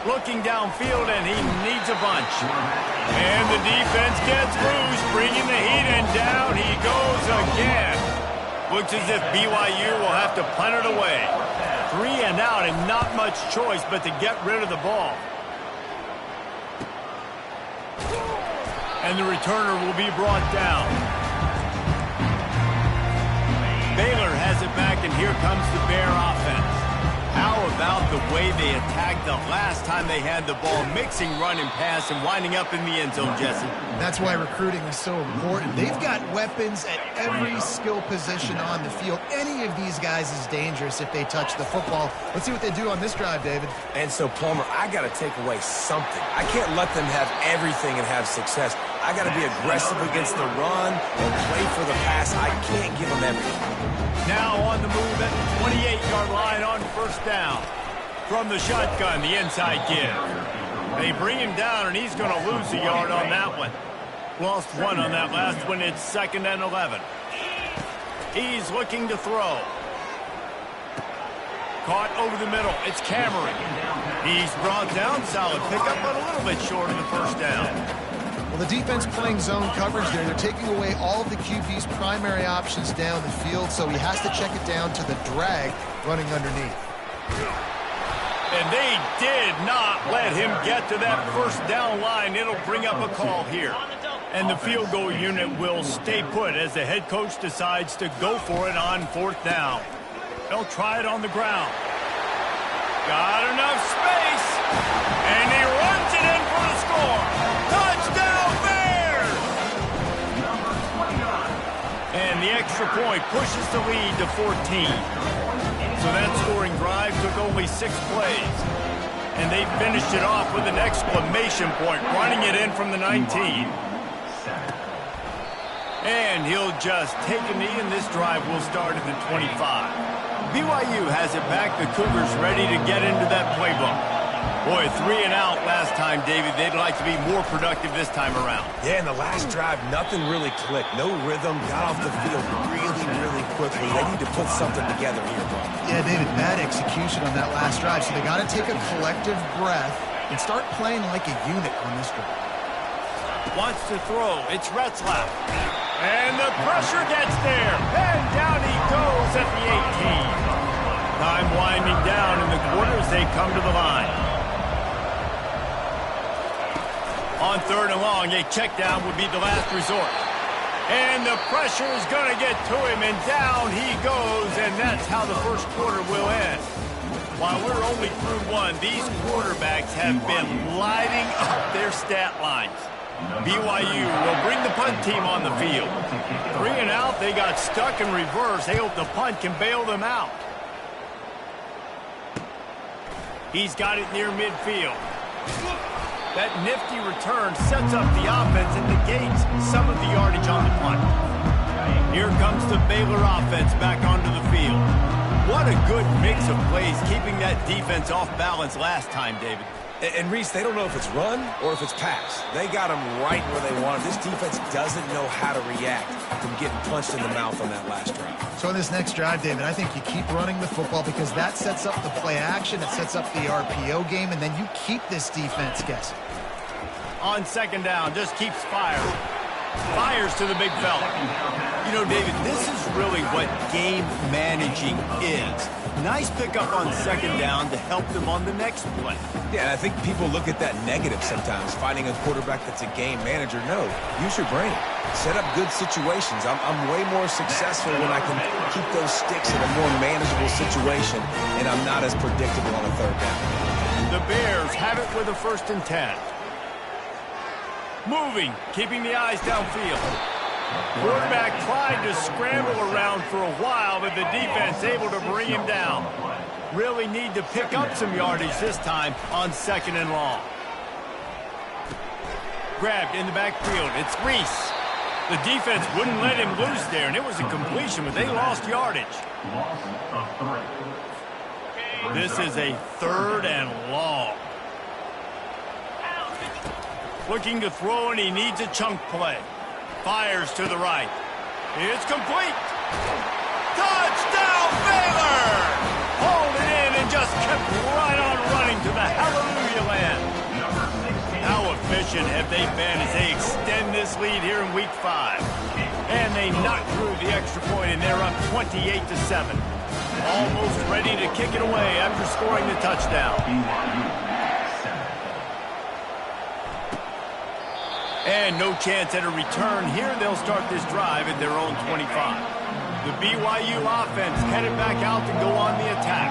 Looking downfield, and he needs a bunch. And the defense gets loose, bringing the heat, and down he goes again. Looks as if BYU will have to punt it away. 3 and out, and not much choice but to get rid of the ball. And the returner will be brought down. Baylor has it back, and here comes the Bear offense. How about the way they attacked the last time they had the ball, mixing run and pass and winding up in the end zone, Jesse? That's why recruiting is so important. They've got weapons at every skill position on the field. Any of these guys is dangerous if they touch the football. Let's see what they do on this drive, David. And so, Palmer, I got to take away something. I can't let them have everything and have success. I got to be aggressive against the run and play for the pass. I can't give them everything. Now on the move at the 28-yard line on 1st down. From the shotgun, the inside give. They bring him down, and he's going to lose a yard on that one. Lost one on that last one. It's 2nd and 11. He's looking to throw. Caught over the middle. It's Cameron. He's brought down. Solid pickup, but a little bit short of the first down. Well, the defense playing zone coverage there. They're taking away all of the QB's primary options down the field, so he has to check it down to the drag running underneath. And they did not let him get to that first down line. It'll bring up a call here. And the field goal unit will stay put as the head coach decides to go for it on 4th down. They'll try it on the ground. Got enough space. And he runs it in for the score. Touchdown Bears! And the extra point pushes the lead to 14. So that scoring drive took only 6 plays. And they finished it off with an exclamation point, running it in from the 19. And he'll just take a knee, and this drive will start at the 25. BYU has it back. The Cougars ready to get into that playbook. Boy, 3 and out last time, David. They'd like to be more productive this time around. Yeah, in the last drive, nothing really clicked. No rhythm, got off the field really quickly. They need to put something together here, bro. Yeah, David, bad execution on that last drive, so they got to take a collective breath and start playing like a unit on this drive. Wants to throw. It's Retzlaff. And the pressure gets there. And down he goes at the 18. Time winding down in the quarter as they come to the line. On 3rd and long, a check down would be the last resort. And the pressure is going to get to him, and down he goes, and that's how the first quarter will end. While we're only through 1, these quarterbacks have been lighting up their stat lines. BYU will bring the punt team on the field. 3 and out, they got stuck in reverse. They hope the punt can bail them out. He's got it near midfield. That nifty return sets up the offense and negates some of the yardage on the punt. Here comes the Baylor offense back onto the field. What a good mix of plays, keeping that defense off balance last time, David. And Reese, they don't know if it's run or if it's pass. They got them right where they want them. This defense doesn't know how to react from getting punched in the mouth on that last drive. So in this next drive, David, I think you keep running the football because that sets up the play action, it sets up the RPO game, and then you keep this defense guessing. On 2nd down, just keeps firing. Fires to the big fella. You know, David, this is really what game managing is. Nice pickup on 2nd down to help them on the next play. Yeah, and I think people look at that negative sometimes, finding a quarterback that's a game manager. No, use your brain. Set up good situations. I'm way more successful when I can keep those sticks in a more manageable situation, and I'm not as predictable on a 3rd down. The Bears have it with a 1st and 10. Moving, keeping the eyes downfield. Quarterback tried to scramble around for a while, but the defense able to bring him down. Really need to pick up some yardage this time on 2nd and long. Grabbed in the backfield. It's Reese. The defense wouldn't let him loose there, and it was a completion, but they lost yardage. This is a 3rd and long. Looking to throw, and he needs a chunk play. Fires to the right. It's complete. Touchdown, Baylor! Hauled it in and just kept right on running to the hallelujah land. How efficient have they been as they extend this lead here in Week 5? And they knock through the extra point, and they're up 28-7. Almost ready to kick it away after scoring the touchdown. And no chance at a return here. They'll start this drive at their own 25. The BYU offense headed back out to go on the attack.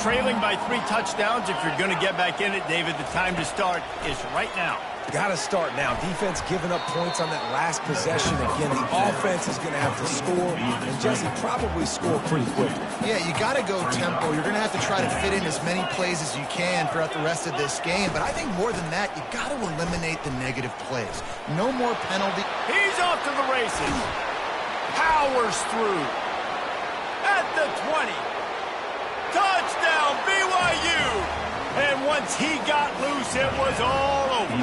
Trailing by 3 touchdowns. If you're going to get back in it, David, the time to start is right now. Got to start now. Defense giving up points on that last possession. Again, the offense is going to have to score, and Jesse probably score pretty quickly. Yeah, you got to go tempo. You're going to have to try to fit in as many plays as you can throughout the rest of this game. But I think more than that, you got to eliminate the negative plays. No more penalty. He's off to the races. Powers through. At the 20. Touchdown, BYU! And once he got loose, it was all over.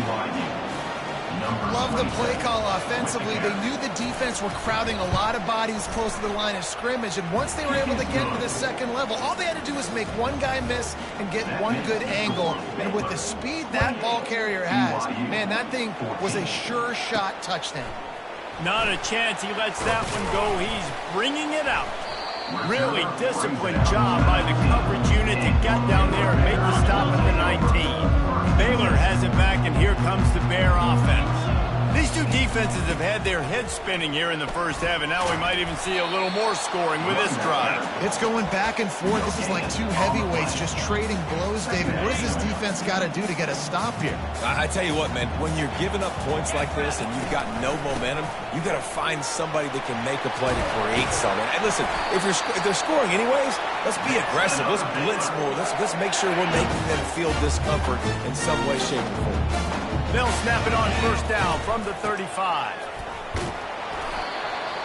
Love the play call offensively. They knew the defense were crowding a lot of bodies close to the line of scrimmage, and once they were able to get to the second level, all they had to do was make one guy miss and get one good angle. And with the speed that ball carrier has, man, that thing was a sure shot touchdown. Not a chance he lets that one go. He's bringing it out. Really disciplined job by the coverage unit to get down there and make the stop at the 19. Baylor has it back, and here comes the Bear offense. These two defenses have had their heads spinning here in the first half, and now we might even see a little more scoring with this drive. It's going back and forth. This is like two heavyweights just trading blows, David. What does this defense got to do to get a stop here? I tell you what, man, when you're giving up points like this and you've got no momentum, you got to find somebody that can make a play to create something. And listen, if they're scoring anyways, let's be aggressive. Let's blitz more. Let's make sure we're making them feel discomfort in some way, shape, or form. They'll snap it on first down from the 35.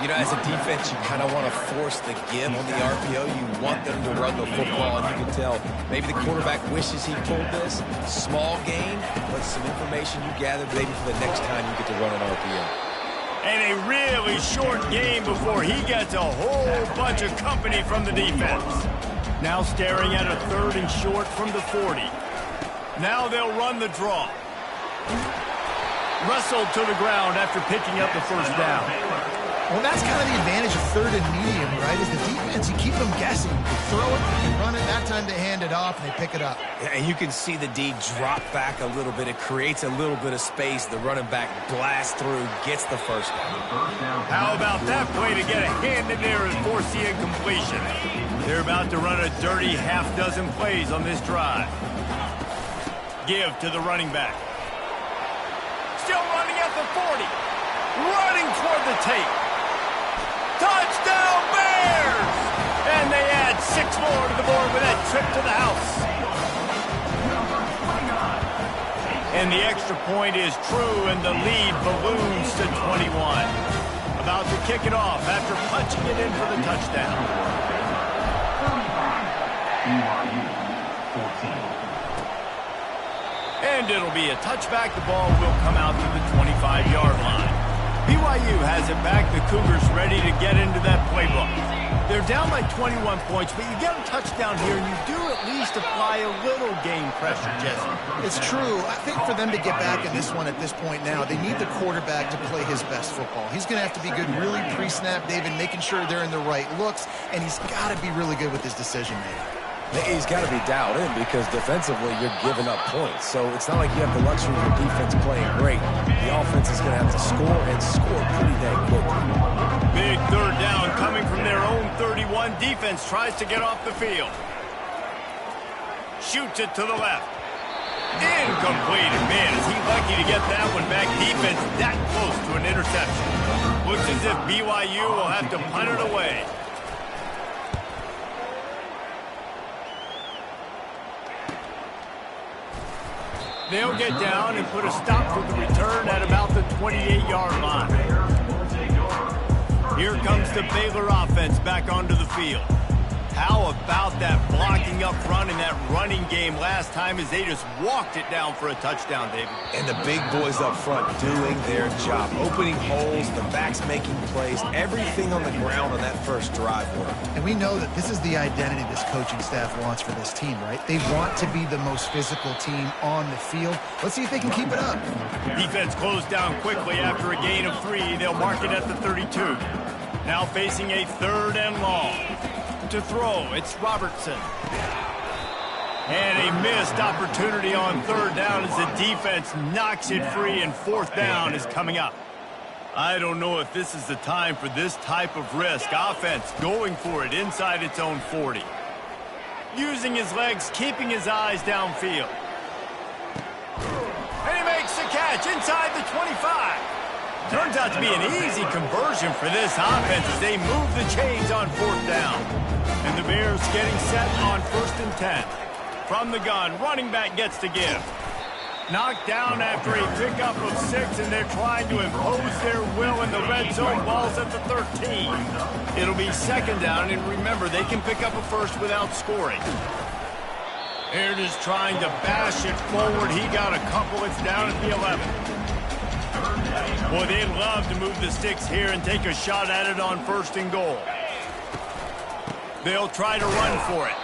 You know, as a defense, you kind of want to force the give on the RPO. You want them to run the football, and you can tell maybe the quarterback wishes he pulled this. Small gain, but some information you gather maybe for the next time you get to run an RPO. And a really short game before he gets a whole bunch of company from the defense. Now staring at a 3rd and short from the 40. Now they'll run the draw. Wrestled to the ground after picking up the first down. Well, that's kind of the advantage of 3rd and medium, right? Is the defense, you keep them guessing. You throw it, you run it, that time they hand it off, and they pick it up. Yeah, and you can see the D drop back a little bit. It creates a little bit of space. The running back blasts through, gets the first down. How about that play to get a hand in there and force the incompletion? They're about to run a dirty half-dozen plays on this drive. Give to the running back. Still running at the 40. Running toward the tape. Touchdown Bears! And they add 6 more to the board with that trip to the house. And the extra point is true, and the lead balloons to 21. About to kick it off after punching it in for the touchdown. And it'll be a touchback. The ball will come out to the 25-yard line. BYU has it back. The Cougars ready to get into that playbook. They're down by 21 points, but you get a touchdown here, and you do at least apply a little game pressure, Jesse. It's true. I think for them to get back in this one at this point now, they need the quarterback to play his best football. He's going to have to be good really pre-snap, David, making sure they're in the right looks, and he's got to be really good with his decision-making. He's got to be dialed in because defensively you're giving up points. So it's not like you have the luxury of your defense playing great. The offense is going to have to score and score pretty dang quickly. Big 3rd down coming from their own 31. Defense tries to get off the field. Shoots it to the left. Incomplete. And man, is he lucky to get that one back. Defense that close to an interception. Looks as if BYU will have to punt it away. They'll get down and put a stop for the return at about the 28-yard line. Here comes the Baylor offense back onto the field. How about that blocking up front in that running game last time as they just walked it down for a touchdown, David? And the big boys up front doing their job. Opening holes, the backs making plays, everything on the ground on that first drive work. And we know that this is the identity this coaching staff wants for this team, right? They want to be the most physical team on the field. Let's see if they can keep it up. Defense closed down quickly after a gain of 3. They'll mark it at the 32. Now facing a 3rd and long. To throw, it's Robertson. And a missed opportunity on 3rd down as the defense knocks it free, and 4th down is coming up. I don't know if this is the time for this type of risk. Offense going for it inside its own 40. Using his legs, keeping his eyes downfield. And he makes the catch inside the 25. Turns out to be an easy conversion for this offense as they move the chains on 4th down. And the Bears getting set on 1st and 10. From the gun, running back gets to give. Knocked down after a pickup of 6, and they're trying to impose their will in the red zone. Ball's at the 13. It'll be 2nd down, and remember, they can pick up a first without scoring. Aaron is trying to bash it forward. He got a couple. It's down at the 11. Boy, they'd love to move the sticks here and take a shot at it on 1st and goal. They'll try to run for it.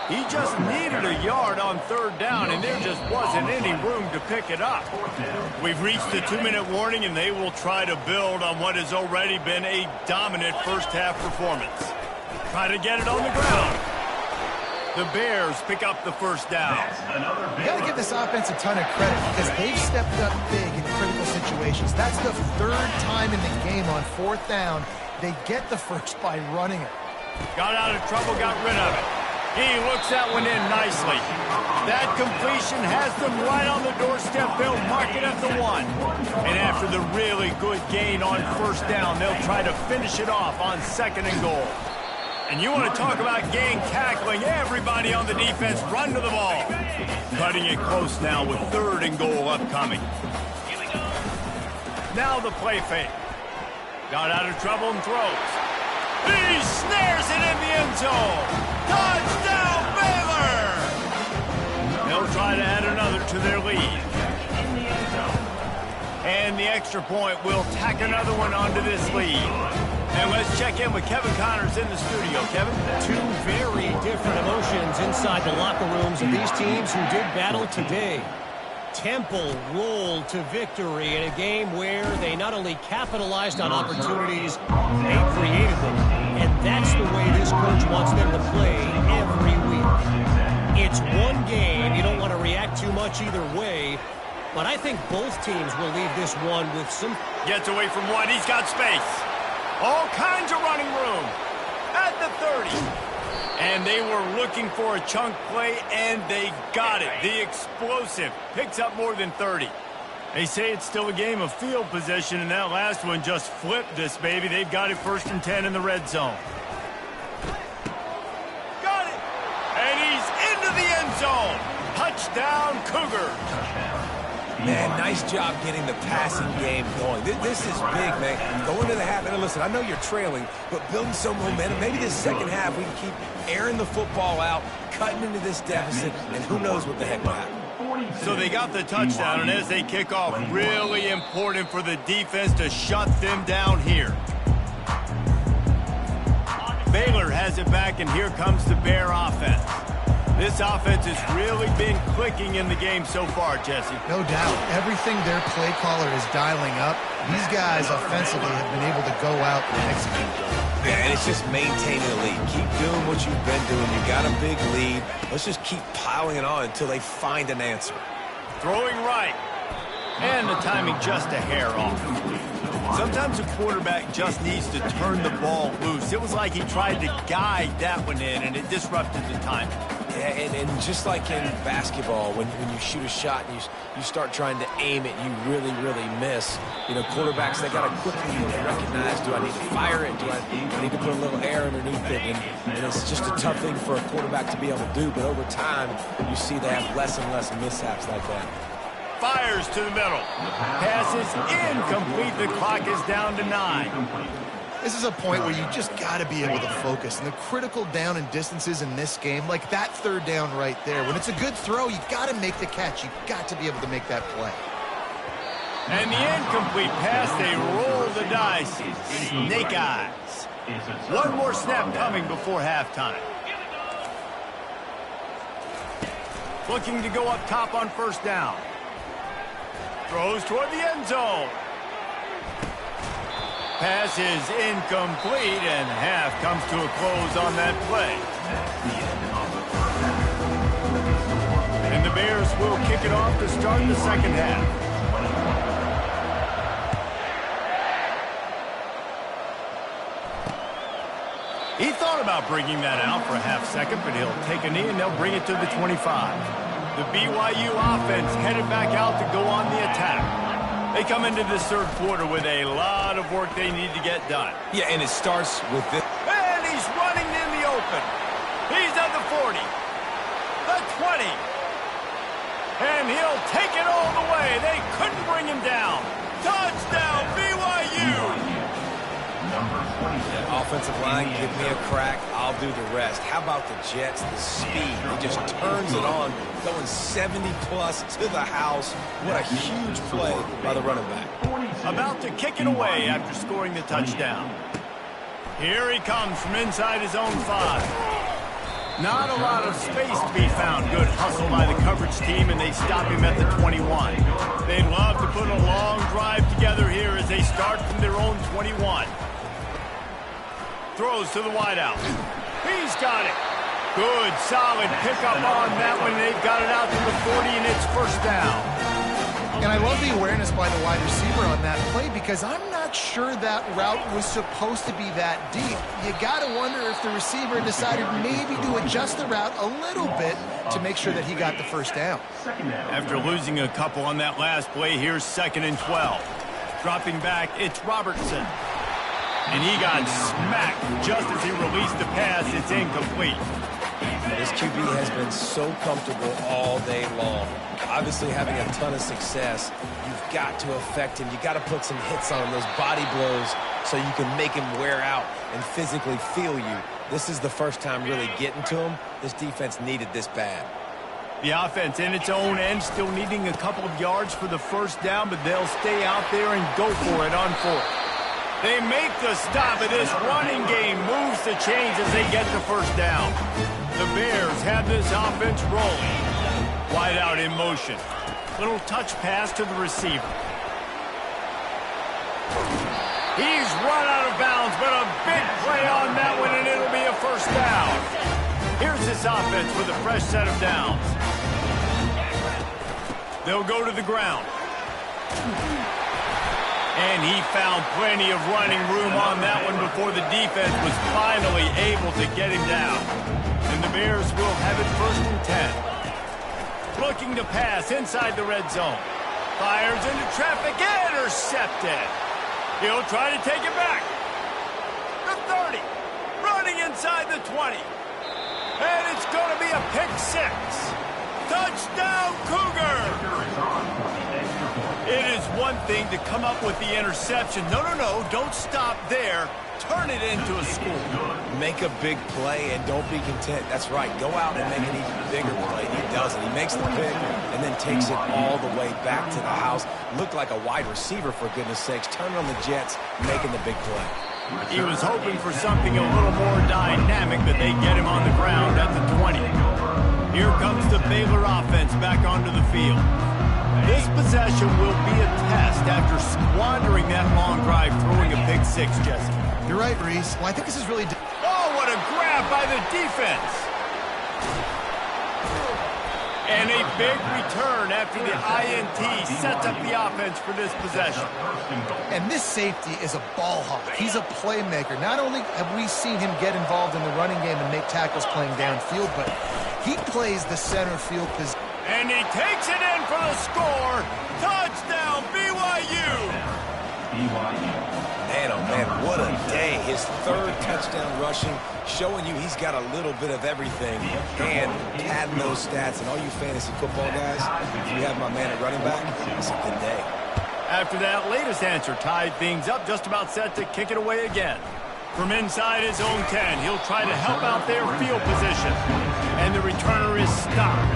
He just needed a yard on 3rd down, and there just wasn't any room to pick it up. We've reached the 2-minute warning, and they will try to build on what has already been a dominant first-half performance. Try to get it on the ground. The Bears pick up the 1st down. You got to give this offense a ton of credit because they've stepped up big in critical situations. That's the 3rd time in the game on 4th down. They get the first by running it. Got out of trouble, got rid of it. He looks that one in nicely. That completion has them right on the doorstep. They'll mark it at the 1. And after the really good gain on 1st down, they'll try to finish it off on 2nd and goal. And you want to talk about gang tackling, everybody on the defense run to the ball. Cutting it close now with 3rd and goal upcoming. Now the play fake. Got out of trouble and throws. He snares it in the end zone. Touchdown, Baylor! They'll try to add another to their lead. And the extra point will tack another one onto this lead. And let's check in with Kevin Connors in the studio. Kevin? 2 very different emotions inside the locker rooms of these teams who did battle today. Temple rolled to victory in a game where they not only capitalized on opportunities, they created them. And that's the way this coach wants them to play every week. It's one game. You don't want to react too much either way. But I think both teams will leave this one with some... Gets away from one. He's got space. All kinds of running room at the 30. And they were looking for a chunk play, and they got it. The explosive picks up more than 30. They say it's still a game of field position, and that last one just flipped this baby. They've got it 1st and 10 in the red zone. Got it. And he's into the end zone. Touchdown, Cougars. Man, nice job getting the passing game going. This is big, man. Going to the half, and listen, I know you're trailing, but building some momentum. Maybe this 2nd half we can keep airing the football out, cutting into this deficit, and who knows what the heck will happen. So they got the touchdown, and as they kick off, really important for the defense to shut them down here. Baylor has it back, and here comes the Bear offense. This offense has really been clicking in the game so far, Jesse. No doubt. Everything their play caller is dialing up, these guys offensively have been able to go out and execute. Yeah, and it's just maintaining the lead. Keep doing what you've been doing. You got a big lead. Let's just keep piling it on until they find an answer. Throwing right. And the timing just a hair off. Sometimes a quarterback just needs to turn the ball loose. It was like he tried to guide that one in, and it disrupted the timing. Yeah, and just like in basketball, when you shoot a shot and you start trying to aim it, you really, really miss. You know, quarterbacks, they got to quickly recognize, do I need to fire it? Do I need to put a little air underneath it? And it's just a tough thing for a quarterback to be able to do. But over time, you see they have less and less mishaps like that. Fires to the middle. Pass is incomplete. The clock is down to 9. This is a point where you just got to be able to focus. And the critical down and distances in this game, like that 3rd down right there, when it's a good throw, you got to make the catch. You got to be able to make that play. And the incomplete pass, they roll the dice. Snake eyes. One more snap coming before halftime. Looking to go up top on 1st down. Throws toward the end zone. Pass is incomplete, and half comes to a close on that play. And the Bears will kick it off to start the 2nd half. He thought about bringing that out for a half second, but he'll take a knee and they'll bring it to the 25. The BYU offense headed back out to go on the attack. They come into this 3rd quarter with a lot of work they need to get done. Yeah, and it starts with this. And he's running in the open. He's at the 40, the 20. And he'll take it all the way. They couldn't bring him down. Touchdown, BYU. Yeah, offensive line, give me a crack. I'll do the rest. How about the Jets? The speed. He just turns it on, going 70-plus to the house. What a huge play by the running back. About to kick it away after scoring the touchdown. Here he comes from inside his own 5. Not a lot of space to be found. Good hustle by the coverage team, and they stop him at the 21. They'd love to put a long drive together here as they start from their own 21. Throws to the wideout. He's got it. Good, solid pickup on that one. They've got it out to the 40, and it's first down. And I love the awareness by the wide receiver on that play because I'm not sure that route was supposed to be that deep. You got to wonder if the receiver decided maybe to adjust the route a little bit to make sure that he got the first down. After losing a couple on that last play, here's 2nd and 12. Dropping back, it's Robertson. And he got smacked just as he released the pass. It's incomplete. This QB has been so comfortable all day long. Obviously having a ton of success. You've got to affect him. You've got to put some hits on him, those body blows, so you can make him wear out and physically feel you. This is the first time really getting to him. This defense needed this bad. The offense in its own end still needing a couple of yards for the first down, but they'll stay out there and go for it on 4th. They make the stop, and this running game moves the chains as they get the first down. The Bears have this offense rolling. Wide out in motion. Little touch pass to the receiver. He's run out of bounds, but a big play on that one, and it'll be a first down. Here's this offense with a fresh set of downs. They'll go to the ground. And he found plenty of running room on that one before the defense was finally able to get him down. And the Bears will have it 1st and 10. Looking to pass inside the red zone. Fires into traffic, intercepted. He'll try to take it back. The 30. Running inside the 20. And it's going to be a pick 6. Touchdown, Cougar! It is one thing to come up with the interception. No, don't stop there. Turn it into a score. Make a big play and don't be content. That's right. Go out and make an even bigger play. He does it. He makes the pick and then takes it all the way back to the house. Looked like a wide receiver, for goodness sakes. Turning on the Jets, making the big play. He was hoping for something a little more dynamic, but they get him on the ground at the 20. Here comes the Baylor offense back onto the field. This possession will be a test after squandering that long drive, throwing a pick 6, Jesse. You're right, Reese. Well, I think this is really... Oh, what a grab by the defense! And a big return after the INT sets up the offense for this possession. And this safety is a ball hawk. He's a playmaker. Not only have we seen him get involved in the running game and make tackles playing downfield, but he plays the center field position. And he takes it in for the score. Touchdown, BYU! Man, oh man, what a day. His 3rd touchdown rushing, showing you he's got a little bit of everything. And padding those stats. And all you fantasy football guys, if you have my man at running back, it's a good day. After that latest answer tied things up, just about set to kick it away again. From inside his own 10, he'll try to help out their field position. And the returner is stopped.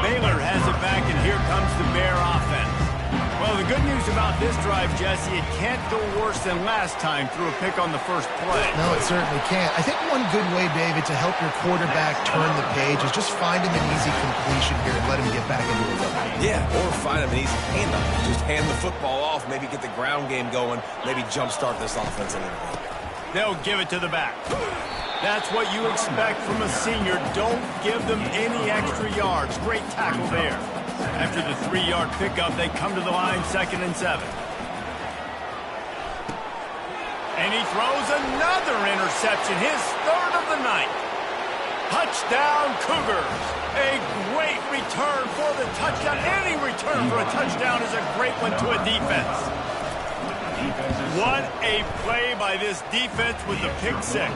Baylor has it back, and here comes the Bear offense. Well, the good news about this drive, Jesse, it can't go worse than last time through a pick on the first play. No, it certainly can't. I think one good way, David, to help your quarterback turn the page is just find him an easy completion here and let him get back into a rhythm. Yeah, or find him an easy handoff. Just hand the football off, maybe get the ground game going, maybe jumpstart this offense a little bit. They'll give it to the back. That's what you expect from a senior. Don't give them any extra yards. Great tackle there. After the 3-yard pickup, they come to the line 2nd and 7. And he throws another interception, his 3rd of the night. Touchdown, Cougars. A great return for the touchdown. Any return for a touchdown is a great one to a defense. What a play by this defense with the pick six.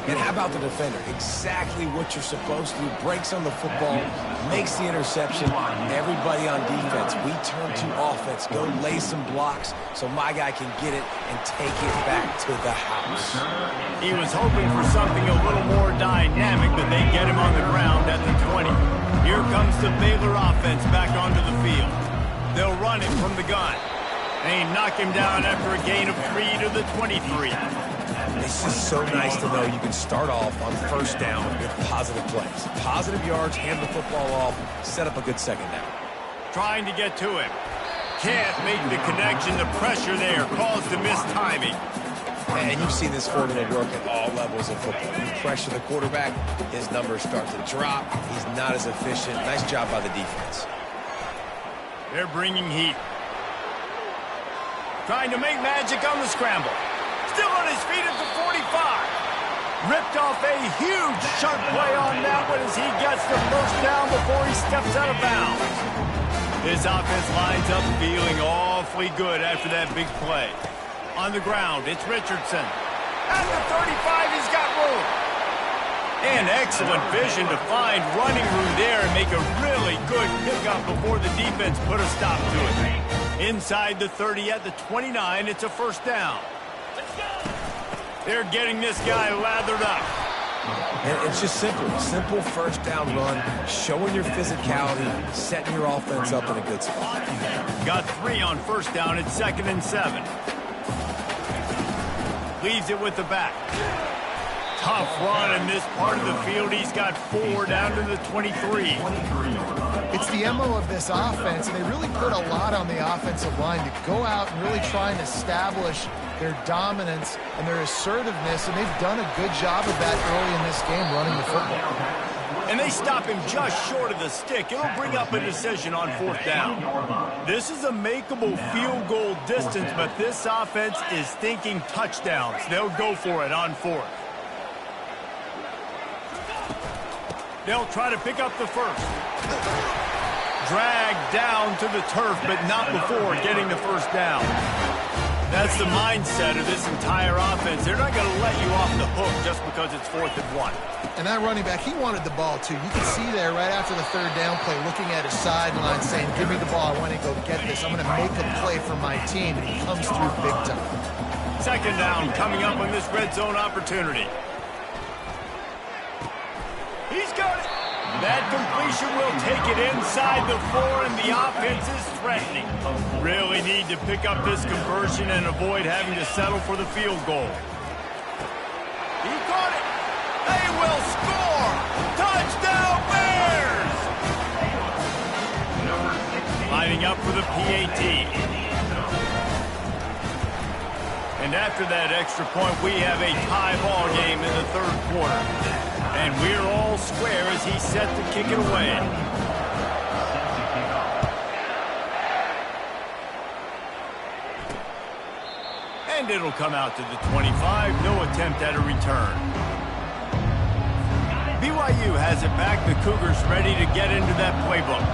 And how about the defender? Exactly what you're supposed to do. Breaks on the football, makes the interception. Everybody on defense, we turn to offense. Go lay some blocks so my guy can get it and take it back to the house. He was hoping for something a little more dynamic, but they get him on the ground at the 20. Here comes the Baylor offense back onto the field. They'll run him from the gun. They knock him down after a gain of 3 to the 23. It's just so nice to know you can start off on first down with positive plays. Positive yards, hand the football off, set up a good second down. Trying to get to him. Can't make the connection. The pressure there caused a missed timing. And you've seen this formula work at all levels of football. You pressure the quarterback, his numbers start to drop. He's not as efficient. Nice job by the defense. They're bringing heat. Trying to make magic on the scramble. Still on his feet at the 45. Ripped off a huge sharp play on that one as he gets the first down before he steps out of bounds. His offense lines up feeling awfully good after that big play. On the ground, it's Richardson. At the 35, he's got room. And excellent vision to find running room there and make a really good pickup before the defense put a stop to it. Inside the 30 at the 29, it's a first down. They're getting this guy lathered up. And it's just simple. Simple first down run, showing your physicality, setting your offense up in a good spot. Got 3 on first down. It's 2nd and 7. Leaves it with the back. Tough run in this part of the field. He's got 4 down to the 23. It's the MO of this offense, and they really put a lot on the offensive line to go out and really try and establish their dominance and their assertiveness, and they've done a good job of that early in this game running the football. And they stop him just short of the stick. It'll bring up a decision on 4th down. This is a makeable field goal distance, but this offense is thinking touchdowns. They'll go for it on 4th. They'll try to pick up the first. Dragged down to the turf, but not before getting the first down. That's the mindset of this entire offense. They're not going to let you off the hook just because it's 4th and 1. And that running back, he wanted the ball too. You can see there right after the 3rd down play, looking at his sideline saying, give me the ball, I want to go get this. I'm going to make a play for my team, and he comes through big time. 2nd down coming up on this red zone opportunity. He's got it. That completion will take it inside the 4, and the offense is threatening. Really need to pick up this conversion and avoid having to settle for the field goal. He caught it. They will score. Touchdown Bears! Lining up for the PAT. And after that extra point, we have a tie ball game in the 3rd quarter. And we're all square as he's set to kick it away. And it'll come out to the 25. No attempt at a return. BYU has it back. The Cougars ready to get into that playbook.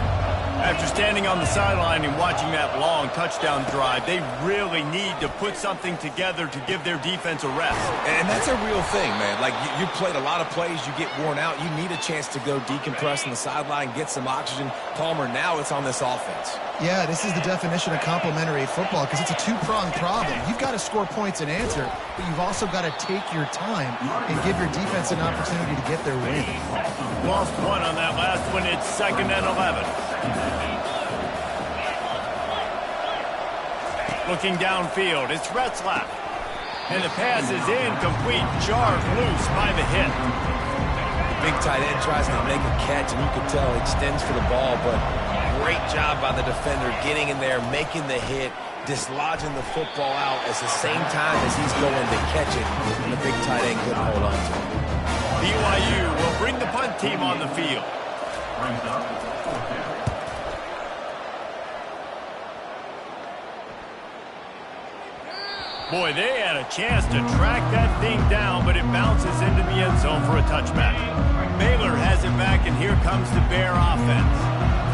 After standing on the sideline and watching that long touchdown drive, they really need to put something together to give their defense a rest. And that's a real thing, man. Like, you played a lot of plays, you get worn out, you need a chance to go decompress on the sideline, get some oxygen. Palmer, now it's on this offense. Yeah, this is the definition of complementary football because it's a two-pronged problem. You've got to score points and answer, but you've also got to take your time and give your defense an opportunity to get their win. Lost 1 on that last one. It's 2nd and 11. Looking downfield, it's Retzlaff. And the pass is incomplete. Jarred loose by the hit. Big tight end tries to make a catch, and you can tell he extends for the ball, but great job by the defender getting in there, making the hit, dislodging the football out at the same time as he's going to catch it, and the big tight end couldn't hold on to it. BYU will bring the punt team on the field. Boy, they had a chance to track that thing down, but it bounces into the end zone for a touchback. Baylor has it back, and here comes the Bear offense.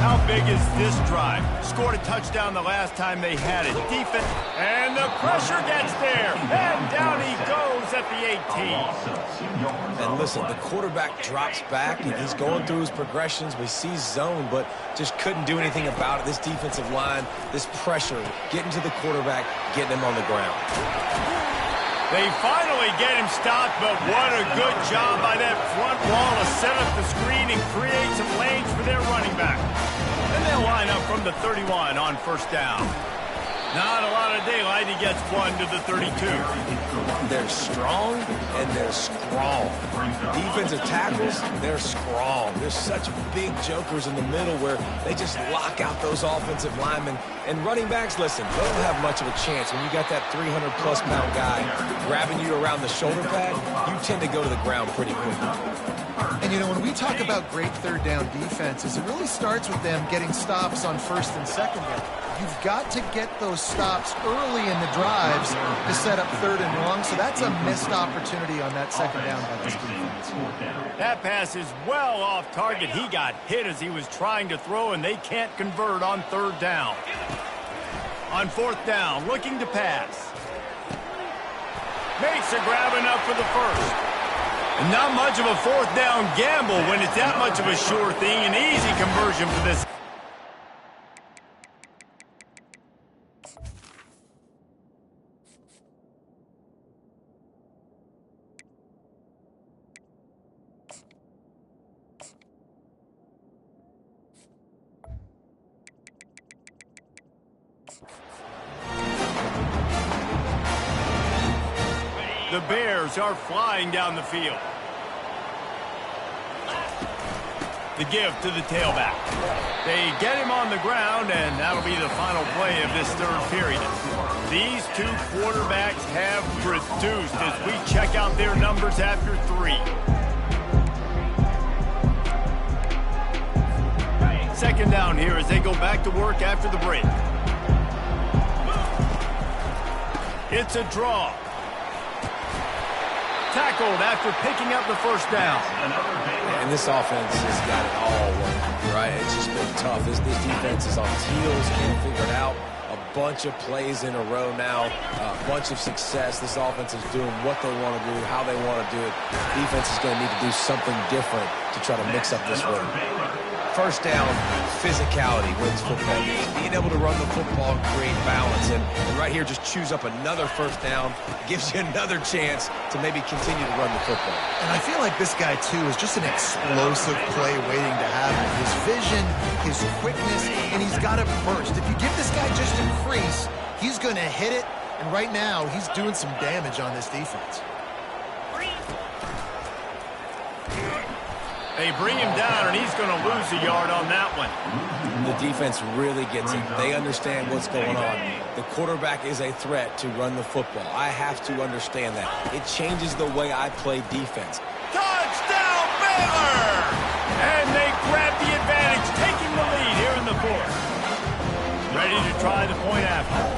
How big is this drive? Scored a touchdown the last time they had it. Defense, and the pressure gets there. And down he goes at the 18. And listen, the quarterback drops back, and he's going through his progressions. We see zone, but just couldn't do anything about it. This defensive line, this pressure, getting to the quarterback, getting him on the ground. They finally get him stopped, but what a good job by that front wall to set up the screen and create some lanes for their running back. And they'll line up from the 31 on first down. Not a lot of daylight. He gets one to the 32. They're strong and they're strong. Defensive tackles, they're strong. There's such big jokers in the middle where they just lock out those offensive linemen. And running backs, listen, they don't have much of a chance. When you got that 300-plus pound guy grabbing you around the shoulder pad, you tend to go to the ground pretty quickly. And, you know, when we talk about great third down defenses, it really starts with them getting stops on first and second down. You've got to get those stops early in the drives to set up third and long, so that's a missed opportunity on that second down by this defense. That pass is well off target. He got hit as he was trying to throw, and they can't convert on third down. On fourth down, looking to pass. Makes a grab enough for the first. Not much of a fourth down gamble when it's that much of a sure thing. An easy conversion for this. The Bears are flying down the field. The give to the tailback. They get him on the ground, and that'll be the final play of this third period. These two quarterbacks have produced as we check out their numbers after three. Second down here as they go back to work after the break. It's a draw. Tackled after picking up the first down. And this offense has got it all working, right? It's just been tough. This defense is on its heels, can't figure it out. A bunch of plays in a row now, a bunch of success. This offense is doing what they want to do, how they want to do it. Defense is going to need to do something different to try to mix up this rhythm. First down, physicality wins football games. Being able to run the football and create balance. And right here, just choose up another first down. Gives you another chance to maybe continue to run the football. And I feel like this guy, too, is just an explosive play waiting to happen. His vision, his quickness, and he's got it burst. If you give this guy just a crease, he's going to hit it. And right now, he's doing some damage on this defense. They bring him down, and he's going to lose a yard on that one. The defense really gets it. They understand what's going on. The quarterback is a threat to run the football. I have to understand that. It changes the way I play defense. Touchdown, Baylor! And they grab the advantage, taking the lead here in the fourth. Ready to try the point after.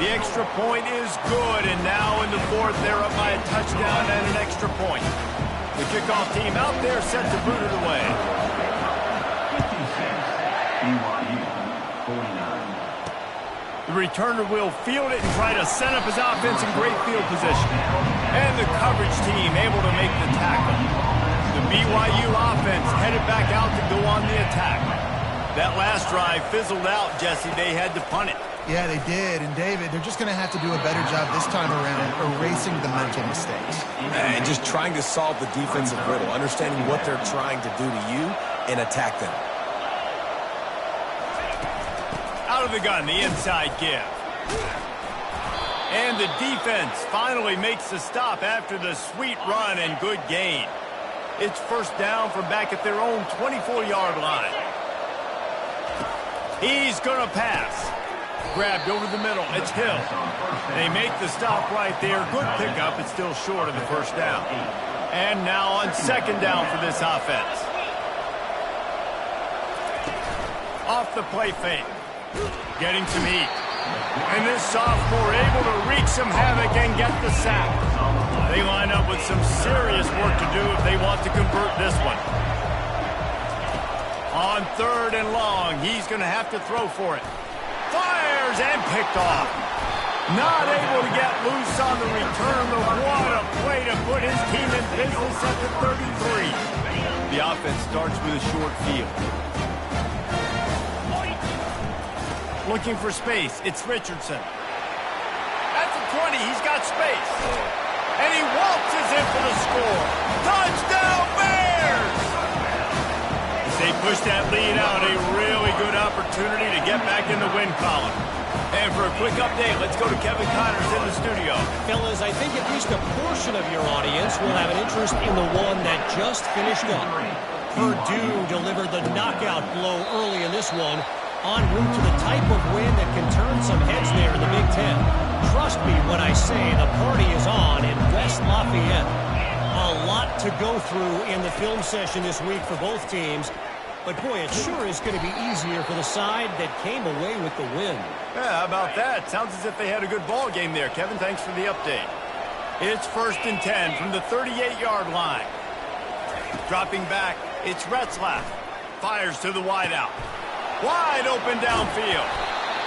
The extra point is good, and now in the fourth, they're up by a touchdown and an extra point. The kickoff team out there set to boot it away. 49. The returner will field it and try to set up his offense in great field position. And the coverage team able to make the tackle. The BYU offense headed back out to go on the attack. That last drive fizzled out, Jesse. They had to punt it. Yeah, they did. And, David, they're just going to have to do a better job this time around erasing the mental mistakes. And just trying to solve the defensive riddle, understanding what they're trying to do to you and attack them. Out of the gun, the inside give. And the defense finally makes the stop after the sweet run and good gain. It's first down from back at their own 24-yard line. He's going to pass. Grabbed over the middle. It's Hill. They make the stop right there. Good pickup. It's still short of the first down. And now on second down for this offense. Off the play fake. Getting some heat. And this sophomore able to wreak some havoc and get the sack. They line up with some serious work to do if they want to convert this one. On 3rd and long, he's going to have to throw for it. Fires and picked off. Not able to get loose on the return, but what a play to put his team in business at the 33. The offense starts with a short field. Looking for space. It's Richardson. At the 20, he's got space. And he waltzes in for the score. Touchdown, Bears! As they push that lead out, a really good opportunity to get back in the win column. And for a quick update, let's go to Kevin Connors in the studio. Fellas, I think at least a portion of your audience will have an interest in the one that just finished up. Purdue delivered the knockout blow early in this one, en route to the type of win that can turn some heads there in the Big Ten. Trust me when I say the party is on in West Lafayette. A lot to go through in the film session this week for both teams. But, boy, it sure is going to be easier for the side that came away with the win. Yeah, how about that? Sounds as if they had a good ball game there. Kevin, thanks for the update. It's 1st and 10 from the 38-yard line. Dropping back, it's Retzlaff. Fires to the wideout. Wide open downfield.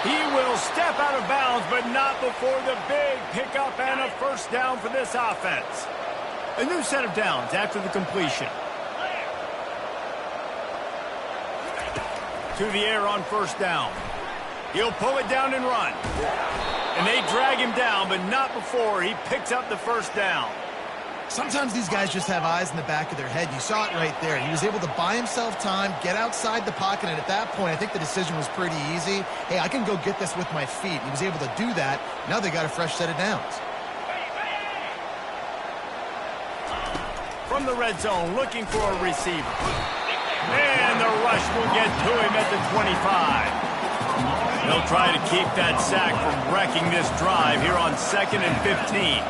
He will step out of bounds, but not before the big pickup and a first down for this offense. A new set of downs after the completion. To the air on 1st down. He'll pull it down and run. And they drag him down, but not before he picks up the first down. Sometimes these guys just have eyes in the back of their head. You saw it right there. He was able to buy himself time, get outside the pocket, and at that point, I think the decision was pretty easy. Hey, I can go get this with my feet. He was able to do that. Now they got a fresh set of downs. From the red zone, looking for a receiver. And the rush will get to him at the 25. They'll try to keep that sack from wrecking this drive here on 2nd and 15.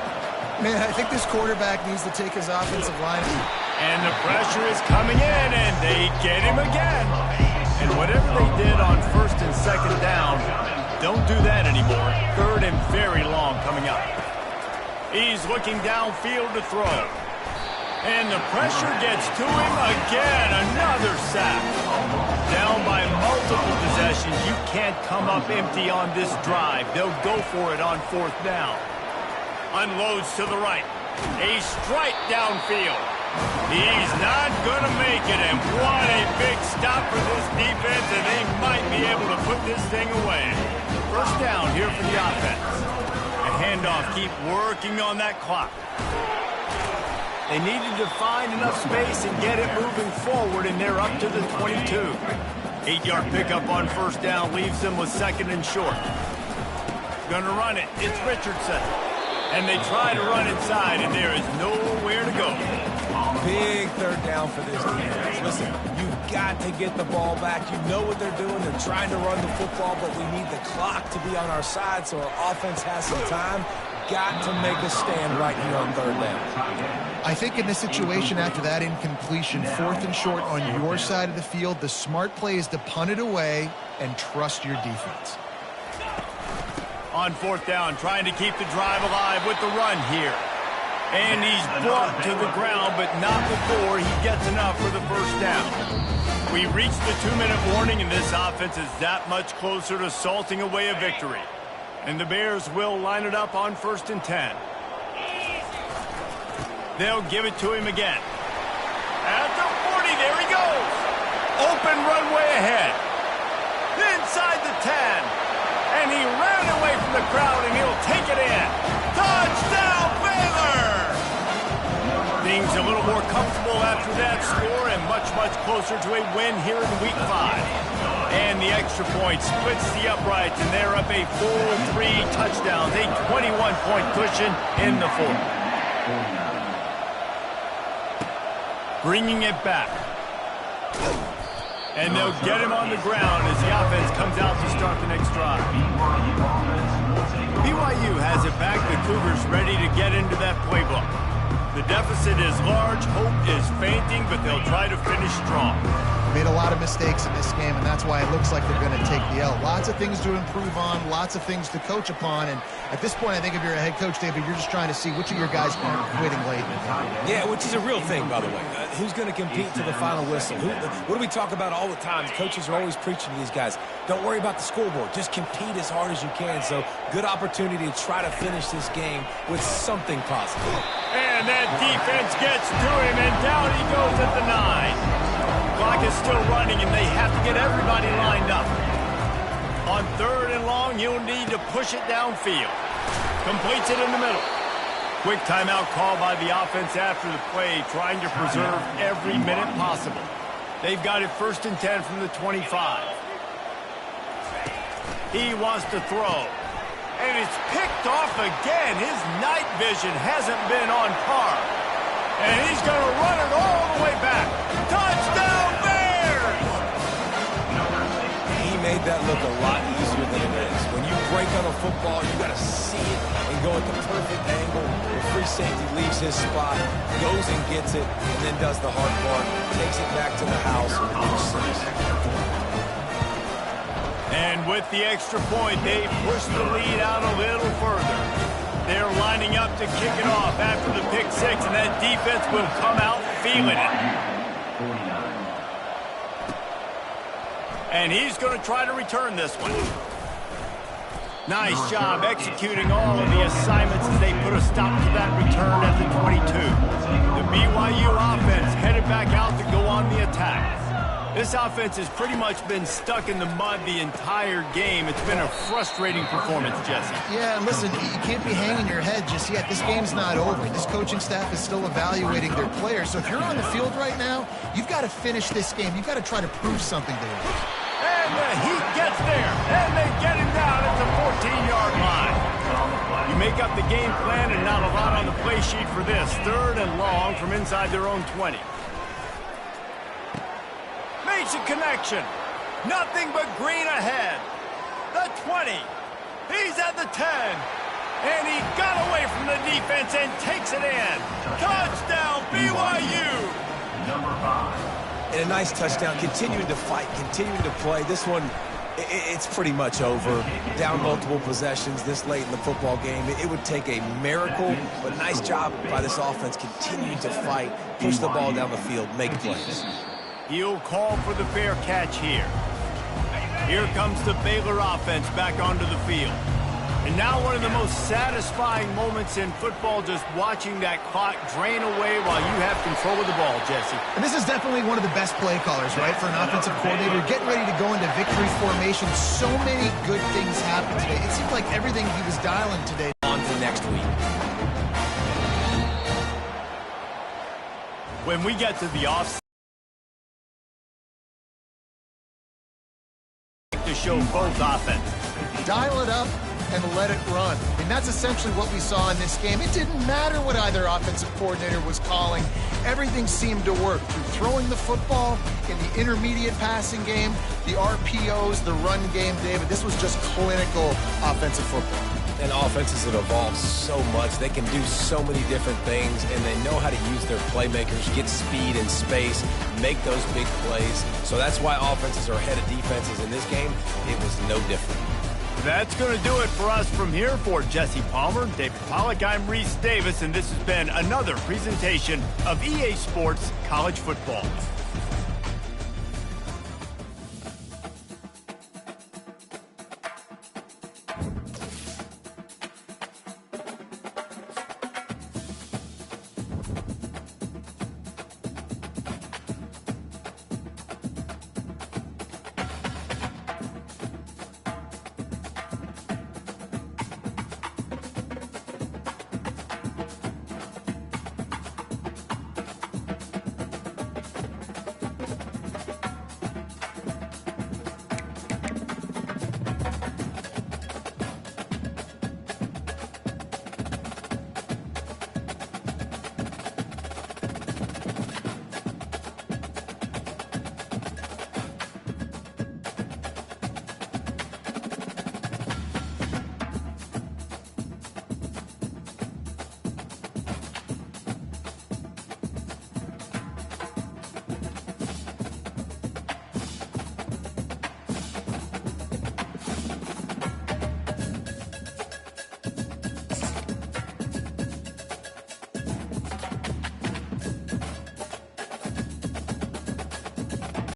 Man, I think this quarterback needs to take his offensive line. And the pressure is coming in, and they get him again. And whatever they did on 1st and 2nd down, don't do that anymore. 3rd and very long coming up. He's looking downfield to throw. And the pressure gets to him again. Another sack. Down by multiple possessions. You can't come up empty on this drive. They'll go for it on 4th down. Unloads to the right. A strike downfield. He's not going to make it. And what a big stop for this defense. And they might be able to put this thing away. First down here for the offense. A handoff. Keep working on that clock. They needed to find enough space and get it moving forward, and they're up to the 22. 8-yard pickup on 1st down leaves them with 2nd and short. Gonna run it. It's Richardson. And they try to run inside, and there is nowhere to go. Big 3rd down for this defense. Listen, you've got to get the ball back. You know what they're doing. They're trying to run the football, but we need the clock to be on our side so our offense has some time. Got to make a stand right here on 3rd down. I think in this situation after that incompletion, 4th and short on your side of the field, the smart play is to punt it away and trust your defense. On 4th down, trying to keep the drive alive with the run here. And he's brought to the ground, but not before he gets enough for the first down. We reached the 2-minute warning, and this offense is that much closer to salting away a victory. And the Bears will line it up on 1st and 10. They'll give it to him again. At the 40, there he goes. Open runway ahead. Inside the 10. And he ran away from the crowd, and he'll take it in. Touchdown, Baylor! Things a little more comfortable after that score and much, much closer to a win here in Week 5. And the extra point splits the uprights, and they're up a full 3 touchdowns, a 21-point cushion in the 4th. Bringing it back. And they'll get him on the ground as the offense comes out to start the next drive. BYU has it back. The Cougars ready to get into that playbook. The deficit is large. Hope is fainting, but they'll try to finish strong. Made a lot lot of mistakes in this game, and that's why it looks like they're going to take the L. Lots of things to improve on, lots of things to coach upon, and at this point, I think if you're a head coach, David, you're just trying to see which of your guys aren't quitting late. Yeah, which is a real thing, by the way. Who's going to compete to the final whistle? What do we talk about all the time? Coaches are always preaching to these guys. Don't worry about the scoreboard. Just compete as hard as you can. So good opportunity to try to finish this game with something positive. And that defense gets to him, and down he goes at the 9. Clock is still running, and they have to get everybody lined up. On 3rd and long, you'll need to push it downfield. Completes it in the middle. Quick timeout call by the offense after the play, trying to preserve every minute possible. They've got it 1st and 10 from the 25. He wants to throw. And it's picked off again. His night vision hasn't been on par. And he's going to run it all the way back. Touchdown, Bears! He made that look a lot easier than it is. When you break on a football, you got to see it and go at the perfect angle. The free safety leaves his spot, goes and gets it, and then does the hard part, takes it back to the house and moves 6. And with the extra point, they push the lead out a little further. They're lining up to kick it off after the pick 6, and that defense will come out feeling it. And he's going to try to return this one. Nice job executing all of the assignments as they put a stop to that return at the 22. The BYU offense headed back out to go on the attack. This offense has pretty much been stuck in the mud the entire game. It's been a frustrating performance, Jesse. Yeah, and listen, you can't be hanging your head just yet. This game's not over. This coaching staff is still evaluating their players. So if you're on the field right now, you've got to finish this game. You've got to try to prove something to them. And the Heat gets there, and they get him down at the 14-yard line. You make up the game plan and not a lot on the play sheet for this. 3rd and long from inside their own 20. Makes a connection. Nothing but green ahead. The 20. He's at the 10. And he got away from the defense and takes it in. Touchdown, BYU. Number 5. And a nice touchdown, continuing to fight, continuing to play. This one, it's pretty much over. Down multiple possessions this late in the football game. It would take a miracle, but nice job by this offense continuing to fight, push the ball down the field, make plays. He'll call for the fair catch here. Here comes the Baylor offense back onto the field. And now one of the most satisfying moments in football, just watching that clock drain away while you have control of the ball, Jesse. And this is definitely one of the best play callers, right, for an offensive coordinator. Getting ready to go into victory formation. So many good things happened today. It seemed like everything he was dialing today. On to next week. When we get to the offseason, to show both offenses. Dial it up and let it run. And that's essentially what we saw in this game. It didn't matter what either offensive coordinator was calling. Everything seemed to work through throwing the football, in the intermediate passing game, the RPOs, the run game, David. This was just clinical offensive football. And offenses have evolved so much. They can do so many different things, and they know how to use their playmakers, get speed and space, make those big plays. So that's why offenses are ahead of defenses in this game. It was no different. That's going to do it for us from here. For Jesse Palmer, David Pollack, I'm Reese Davis, and this has been another presentation of EA Sports College Football.